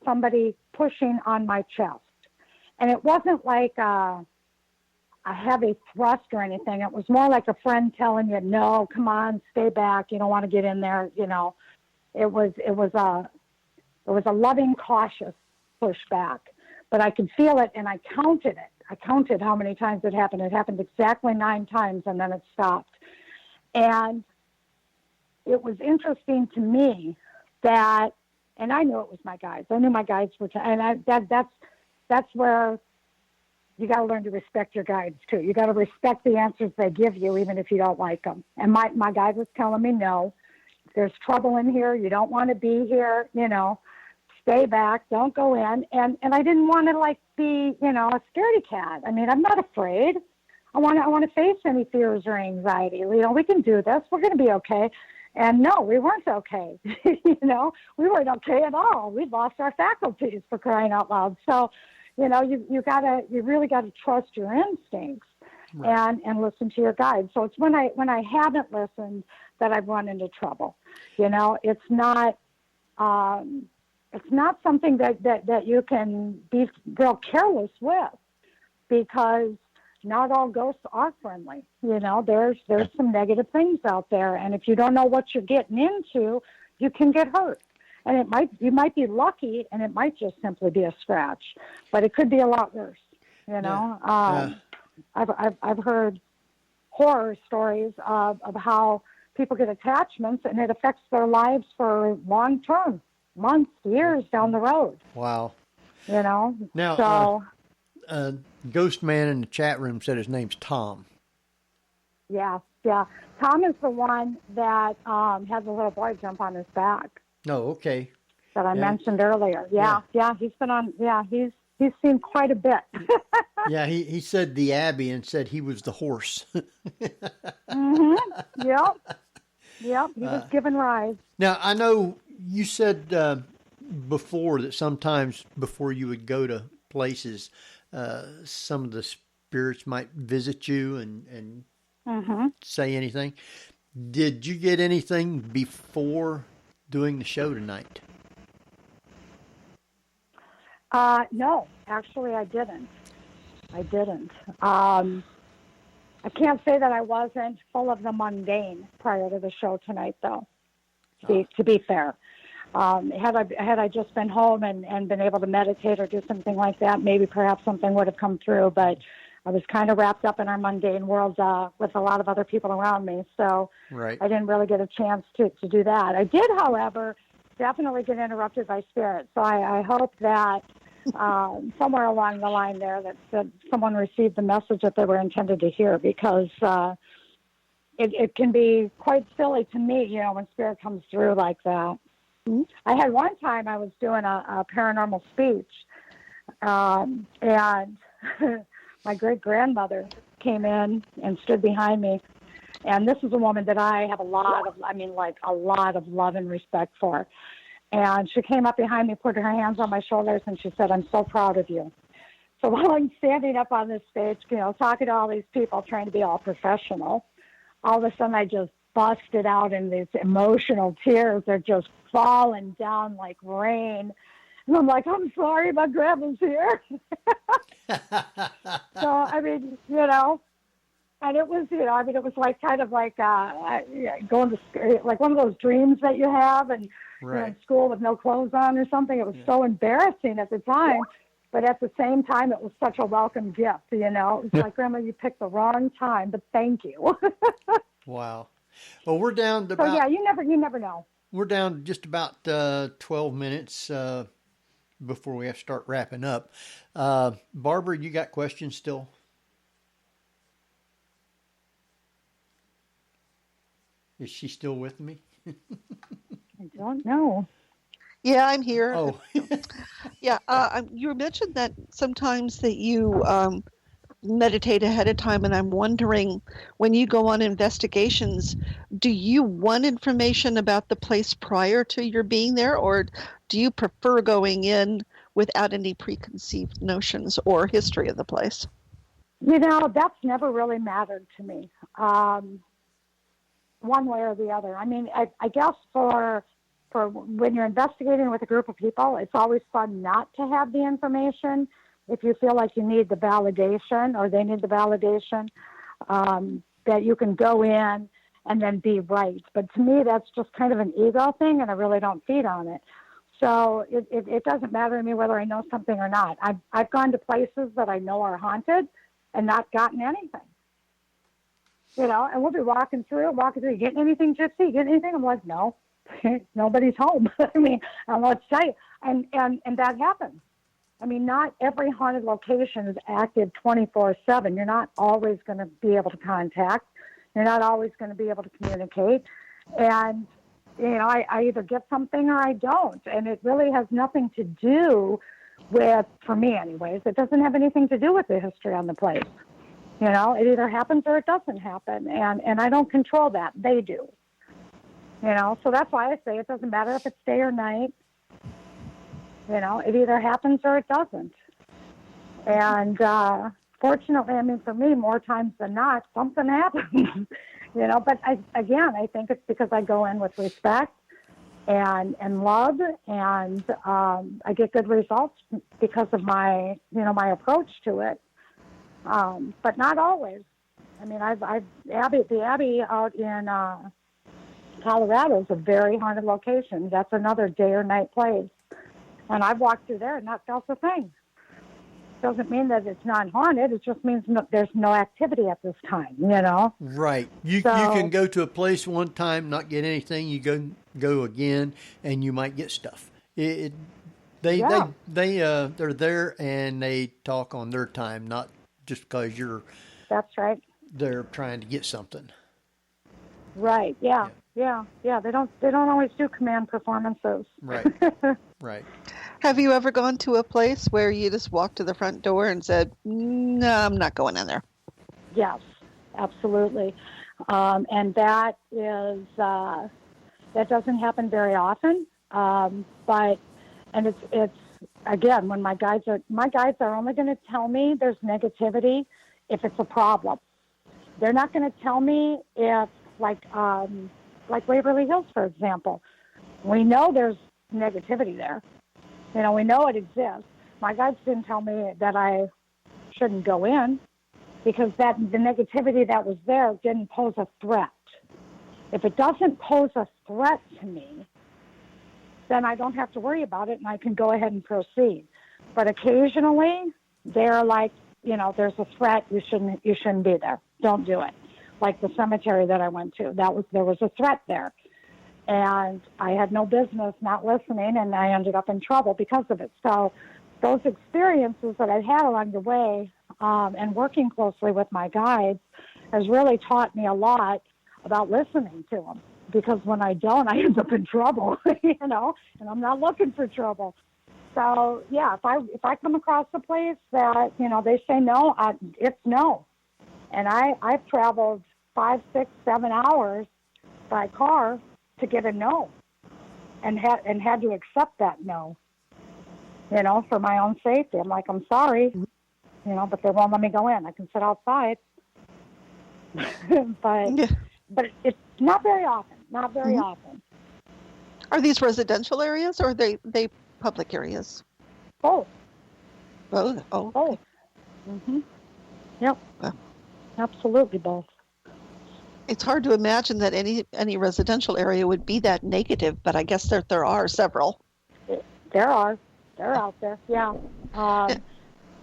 somebody pushing on my chest. And it wasn't like a heavy thrust or anything. It was more like a friend telling you, no, come on, stay back. You don't want to get in there. It was a loving, cautious pushback, but I could feel it, and I counted it. I counted how many times it happened. It happened exactly 9 times, and then it stopped. And it was interesting to me that, and I knew it was my guides. I knew my guides were, that's where you got to learn to respect your guides too. You got to respect the answers they give you, even if you don't like them. And my guide was telling me, no, there's trouble in here. You don't want to be here. Stay back. Don't go in. And I didn't want to be, a scaredy cat. I mean, I'm not afraid. I want to face any fears or anxiety. We can do this. We're going to be okay. And no, we weren't okay. We weren't okay at all. We'd lost our faculties, for crying out loud. So, you really gotta trust your instincts, right, and listen to your guides. So it's when I haven't listened that I've run into trouble. It's not something that you can be real careless with, because not all ghosts are friendly. There's some negative things out there, and if you don't know what you're getting into, you can get hurt. And you might be lucky, and it might just simply be a scratch, but it could be a lot worse. I've heard horror stories of how people get attachments, and it affects their lives for long term, months, years down the road. Wow. Now, Ghost Man in the chat room said his name's Tom. Yeah. Tom is the one that has a little boy jump on his back. Oh, okay. That I mentioned earlier. Yeah. He's been on. Yeah, he's seen quite a bit. Yeah, he said the Abbey and said he was the horse. Mm-hmm. Yep. He was given rides. Now I know you said before that sometimes before you would go to places, some of the spirits might visit you and say anything. Did you get anything before doing the show tonight? No, actually I didn't. I can't say that I wasn't full of the mundane prior to the show tonight, though, to be fair. Had I just been home and been able to meditate or do something like that, maybe perhaps something would have come through, but I was kind of wrapped up in our mundane world with a lot of other people around me, so right. I didn't really get a chance to do that. I did, however, definitely get interrupted by spirits, so I hope that somewhere along the line there that someone received the message that they were intended to hear, because it can be quite silly to me, when spirit comes through like that. I had one time I was doing a paranormal speech, and my great-grandmother came in and stood behind me. And this is a woman that I have a lot of love and respect for. And she came up behind me, put her hands on my shoulders, and she said, "I'm so proud of you." So while I'm standing up on this stage, talking to all these people, trying to be all professional, all of a sudden I just busted out in these emotional tears. They're just falling down like rain. And I'm like, I'm sorry, my grandma's here. So, I mean, and it was, it was like kind of like going to, like one of those dreams that you have and you're in school with no clothes on or something. It was so embarrassing at the time. But at the same time, it was such a welcome gift, It was like, Grandma, you picked the wrong time, but thank you. Wow. Well, we're down to so, yeah, you never know. We're down just about 12 minutes before we have to start wrapping up. Barbara, you got questions still? Is she still with me? I don't know. Yeah, I'm here. Oh. Yeah, you mentioned that sometimes that you meditate ahead of time, and I'm wondering, when you go on investigations, do you want information about the place prior to your being there, or do you prefer going in without any preconceived notions or history of the place? That's never really mattered to me, one way or the other. I mean, I guess for when you're investigating with a group of people, it's always fun not to have the information. If you feel like you need the validation or they need the validation, that you can go in and then be right. But to me, that's just kind of an ego thing, and I really don't feed on it. So it doesn't matter to me whether I know something or not. I've gone to places that I know are haunted and not gotten anything. And we'll be walking through, you getting anything, Gypsy? You getting anything? I'm like, no, nobody's home. I mean, I don't know what to tell you. And that happens. I mean, not every haunted location is active 24/7. You're not always going to be able to contact. You're not always going to be able to communicate. And, I either get something or I don't. And it really has nothing to do with, for me anyways, it doesn't have anything to do with the history on the place. It either happens or it doesn't happen. And I don't control that. They do. So that's why I say it doesn't matter if it's day or night. It either happens or it doesn't. And fortunately, I mean, for me, more times than not, something happens. But I think it's because I go in with respect and love, and I get good results because of my approach to it. But not always. I mean, the Abbey out in Colorado is a very haunted location. That's another day or night place. And I've walked through there and not felt a thing. Doesn't mean that it's not haunted. It just means there's no activity at this time, Right. You can go to a place one time, not get anything. You go again, and you might get stuff. They're there and they talk on their time, not just because you're. That's right. They're trying to get something. Right. Yeah. They don't always do command performances. Right. Right. Have you ever gone to a place where you just walked to the front door and said, no, I'm not going in there? Yes, absolutely. And that is, that doesn't happen very often. But it's again, when my guides are only going to tell me there's negativity if it's a problem. They're not going to tell me if, like Waverly Hills, for example, we know there's negativity there. We know it exists. My guides didn't tell me that I shouldn't go in because the negativity that was there didn't pose a threat. If it doesn't pose a threat to me, then I don't have to worry about it and I can go ahead and proceed. But occasionally they're like, there's a threat, you shouldn't be there. Don't do it. Like the cemetery that I went to, there was a threat there. And I had no business not listening, and I ended up in trouble because of it. So those experiences that I've had along the way and working closely with my guides has really taught me a lot about listening to them. Because when I don't, I end up in trouble, and I'm not looking for trouble. So, yeah, if I come across a place that, they say no, it's no. And I've traveled 5, 6, 7 hours by car to get a no, and had to accept that no, for my own safety. I'm like, I'm sorry, but they won't let me go in. I can sit outside. But but it's not very often. Not very often. Are these residential areas or are they public areas? Both. Both. Oh. Both. Yep. Absolutely both. It's hard to imagine that any residential area would be that negative, but I guess there are several. There are. They're out there. Yeah.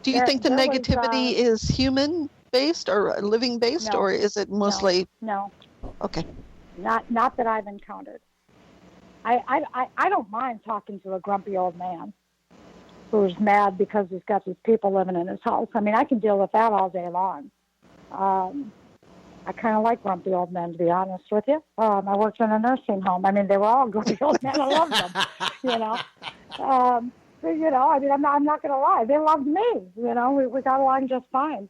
Do you think the negativity is human-based or living-based, or is it mostly? No. Okay. Not that I've encountered. I don't mind talking to a grumpy old man who's mad because he's got these people living in his house. I mean, I can deal with that all day long. I kind of like grumpy old men, to be honest with you. I worked in a nursing home. I mean, they were all grumpy old men. I loved them, you know. I mean, I'm not going to lie. They loved me. You know, we got along just fine.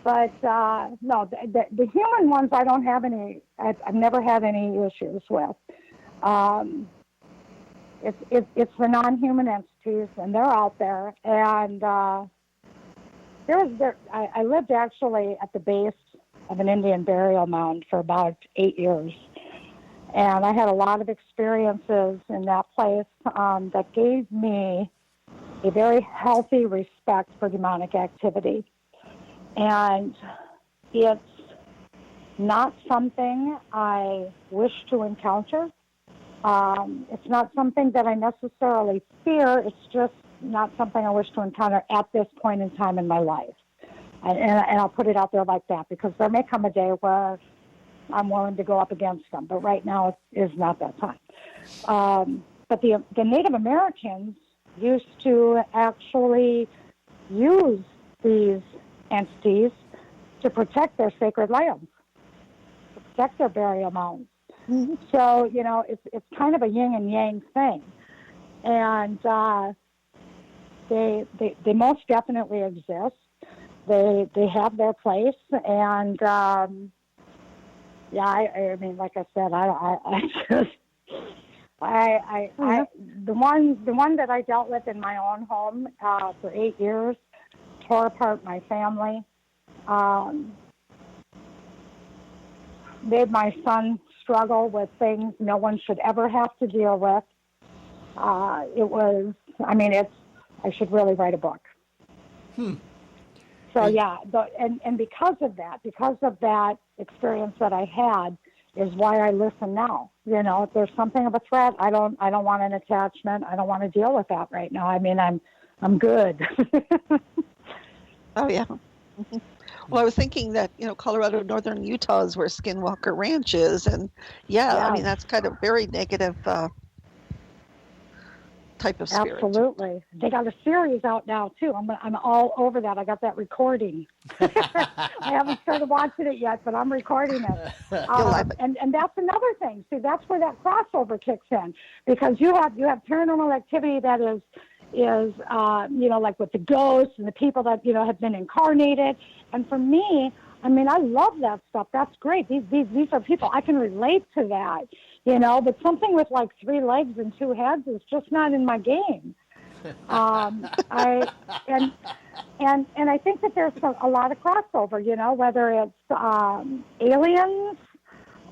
But no, the human ones, I don't have any. I've never had any issues with. It's the non-human entities, and they're out there. And I lived actually at the base of an Indian burial mound for about 8 years. And I had a lot of experiences in that place that gave me a very healthy respect for demonic activity. And it's not something I wish to encounter. It's not something that I necessarily fear. It's just not something I wish to encounter at this point in time in my life. And I'll put it out there like that, because there may come a day where I'm willing to go up against them. But right now is not that time. But the Native Americans used to actually use these entities to protect their sacred lands, to protect their burial mounds. Mm-hmm. So, you know, it's kind of a yin and yang thing. And they most definitely exist. They have their place, and I mean, like I said, the one that I dealt with in my own home for 8 years tore apart my family, made my son struggle with things no one should ever have to deal with. I should really write a book. So yeah, and because of that experience that I had is why I listen now. You know, if there's something of a threat, I don't want an attachment. I don't want to deal with that right now. I mean, I'm good. Oh yeah. Well, I was thinking that, you know, Colorado, northern Utah is where Skinwalker Ranch is, and I mean that's kind of very negative type of spirit. Absolutely. They got a series out now too. I'm all over that. I got that recording. I haven't started watching it yet, but I'm recording it. And that's another thing. See, that's where that crossover kicks in, because you have paranormal activity that is you know, like with the ghosts and the people that, you know, have been incarnated. And for me, I mean, I love that stuff. That's great. These are people. I can relate to that, you know, but something with like 3 legs and 2 heads is just not in my game. I think that there's a lot of crossover, you know, whether it's aliens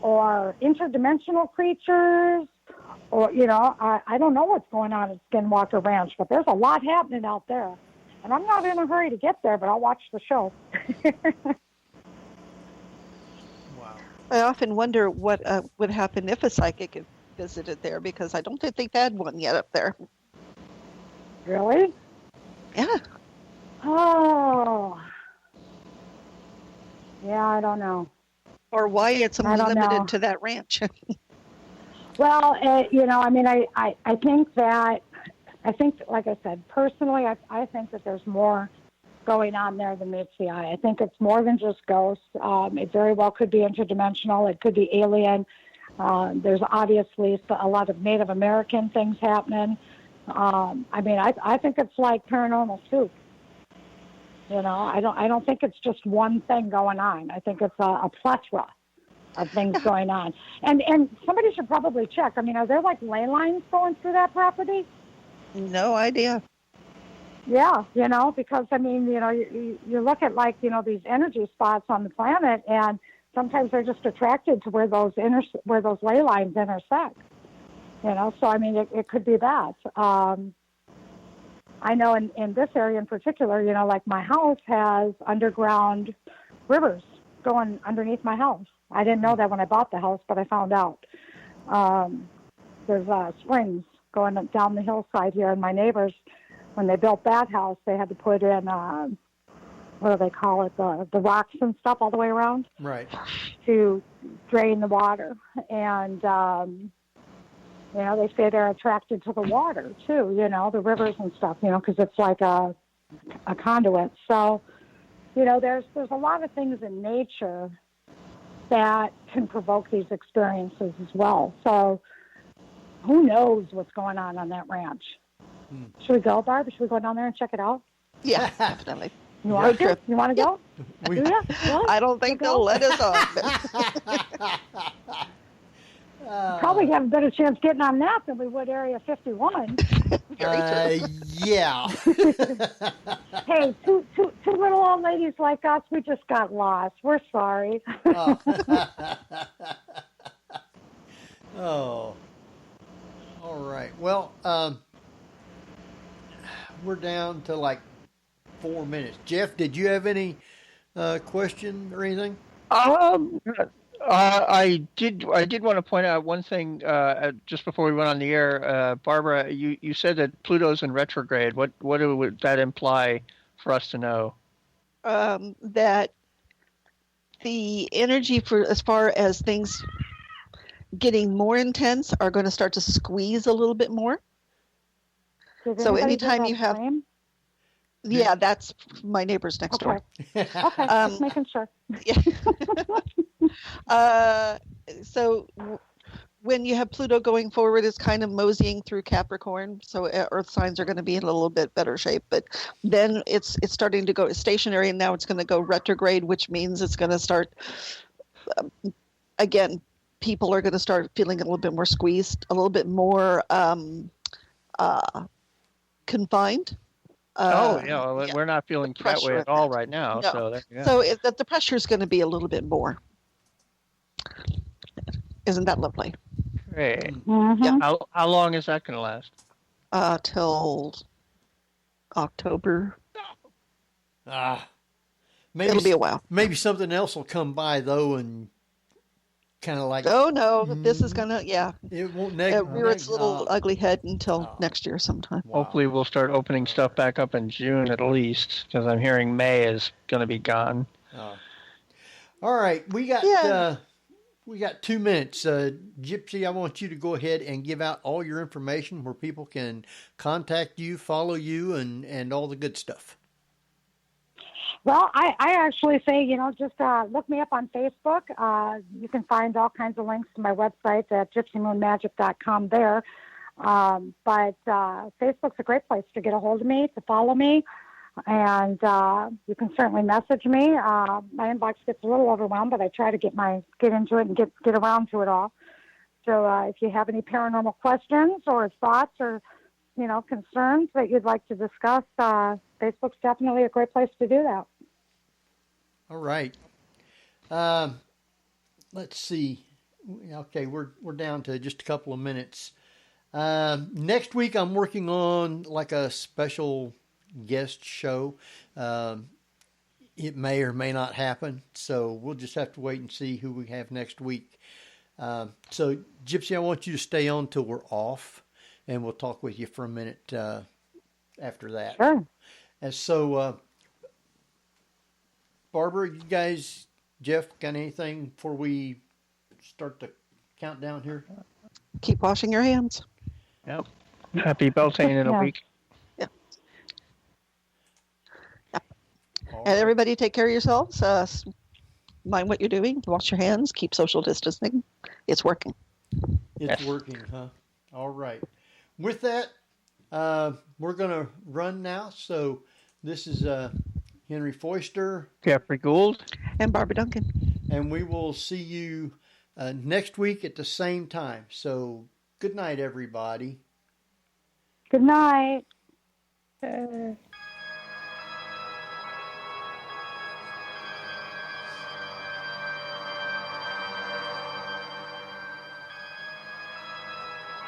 or interdimensional creatures, or, you know, I don't know what's going on at Skinwalker Ranch, but there's a lot happening out there. And I'm not in a hurry to get there, but I'll watch the show. Wow. I often wonder what would happen if a psychic had visited there, because I don't think they've had one yet up there. Really? Yeah. Oh. Yeah, I don't know. Or why it's only limited to that ranch. Well, you know, I mean, I think, like I said, personally, I think that there's more going on there than meets the eye. I think it's more than just ghosts. It very well could be interdimensional. It could be alien. There's obviously a lot of Native American things happening. I mean, I think it's like paranormal soup. You know, I don't think it's just one thing going on. I think it's a plethora of things going on. And somebody should probably check. I mean, are there like ley lines going through that property? No idea. Yeah, you know, because I mean, you know, you look at like, you know, these energy spots on the planet, and sometimes they're just attracted to where those ley lines intersect. So I mean, it could be that. I know in this area in particular, like my house has underground rivers going underneath my house. I didn't know that when I bought the house, but I found out. There's springs going down the hillside here, and my neighbors, when they built that house, they had to put in, what do they call it, the rocks and stuff all the way around. Right. To drain the water. And, they say they're attracted to the water, too, the rivers and stuff, because it's like a conduit. So, there's a lot of things in nature that can provoke these experiences as well. So who knows what's going on that ranch? Should we go, Barb? Should we go down there and check it out? Yeah, definitely. You want to? You want to go? Yeah. I don't think they'll let us on. Probably have a better chance getting on that than we would Area 51. Very true. Yeah. Hey, two little old ladies like us, we just got lost. We're sorry. Oh. All right. Well, we're down to like 4 minutes. Jeff, did you have any question or anything? I did want to point out one thing just before we went on the air. Barbara, you said that Pluto's in retrograde. What would that imply for us to know? That the energy for as far as things getting more intense are going to start to squeeze a little bit more. So anytime you have... Flame? Yeah, that's my neighbors next door. Okay, just making sure. Yeah. So when you have Pluto going forward, it's kind of moseying through Capricorn, so Earth signs are going to be in a little bit better shape. But then it's starting to go stationary, and now it's going to go retrograde, which means it's going to start again. People are going to start feeling a little bit more squeezed, a little bit more confined. We're not feeling that way at all right now. No. So there you go. So the pressure is going to be a little bit more. Isn't that lovely? Great. Mm-hmm. Yeah. How long is that going to last? Till October. Maybe It'll be a while. Maybe something else will come by though, and kind of like. Oh no! This is gonna It won't rear its little ugly head until next year sometime. Wow. Hopefully, we'll start opening stuff back up in June at least, because I'm hearing May is going to be gone. All right, we got 2 minutes. Gypsy, I want you to go ahead and give out all your information where people can contact you, follow you, and all the good stuff. Well, I actually say, just look me up on Facebook. You can find all kinds of links to my website at gypsymoonmagic.com there. But Facebook's a great place to get a hold of me, to follow me. And you can certainly message me. My inbox gets a little overwhelmed, but I try to get into it and get around to it all. So if you have any paranormal questions or thoughts or, concerns that you'd like to discuss, Facebook's definitely a great place to do that. All right. Let's see. Okay, we're down to just a couple of minutes. Next week, I'm working on like a special guest show. It may or may not happen, so we'll just have to wait and see who we have next week. So, Gypsy, I want you to stay on till we're off, and we'll talk with you for a minute after that. Sure. And so, Barbara, you guys, Jeff, got anything before we start the countdown here? Keep washing your hands. Yep. Happy Beltane in a week. Yeah. And everybody take care of yourselves. Mind what you're doing. Wash your hands. Keep social distancing. It's working. It's working, huh? All right. With that, we're going to run now. So this is Henry Foister. Jeffrey Gould. And Barbara Duncan. And we will see you next week at the same time. So good night, everybody. Good night.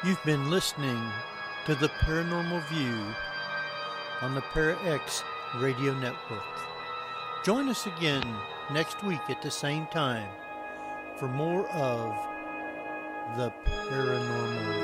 You've been listening to the Paranormal View on the ParaX Radio Network. Join us again next week at the same time for more of the Paranormal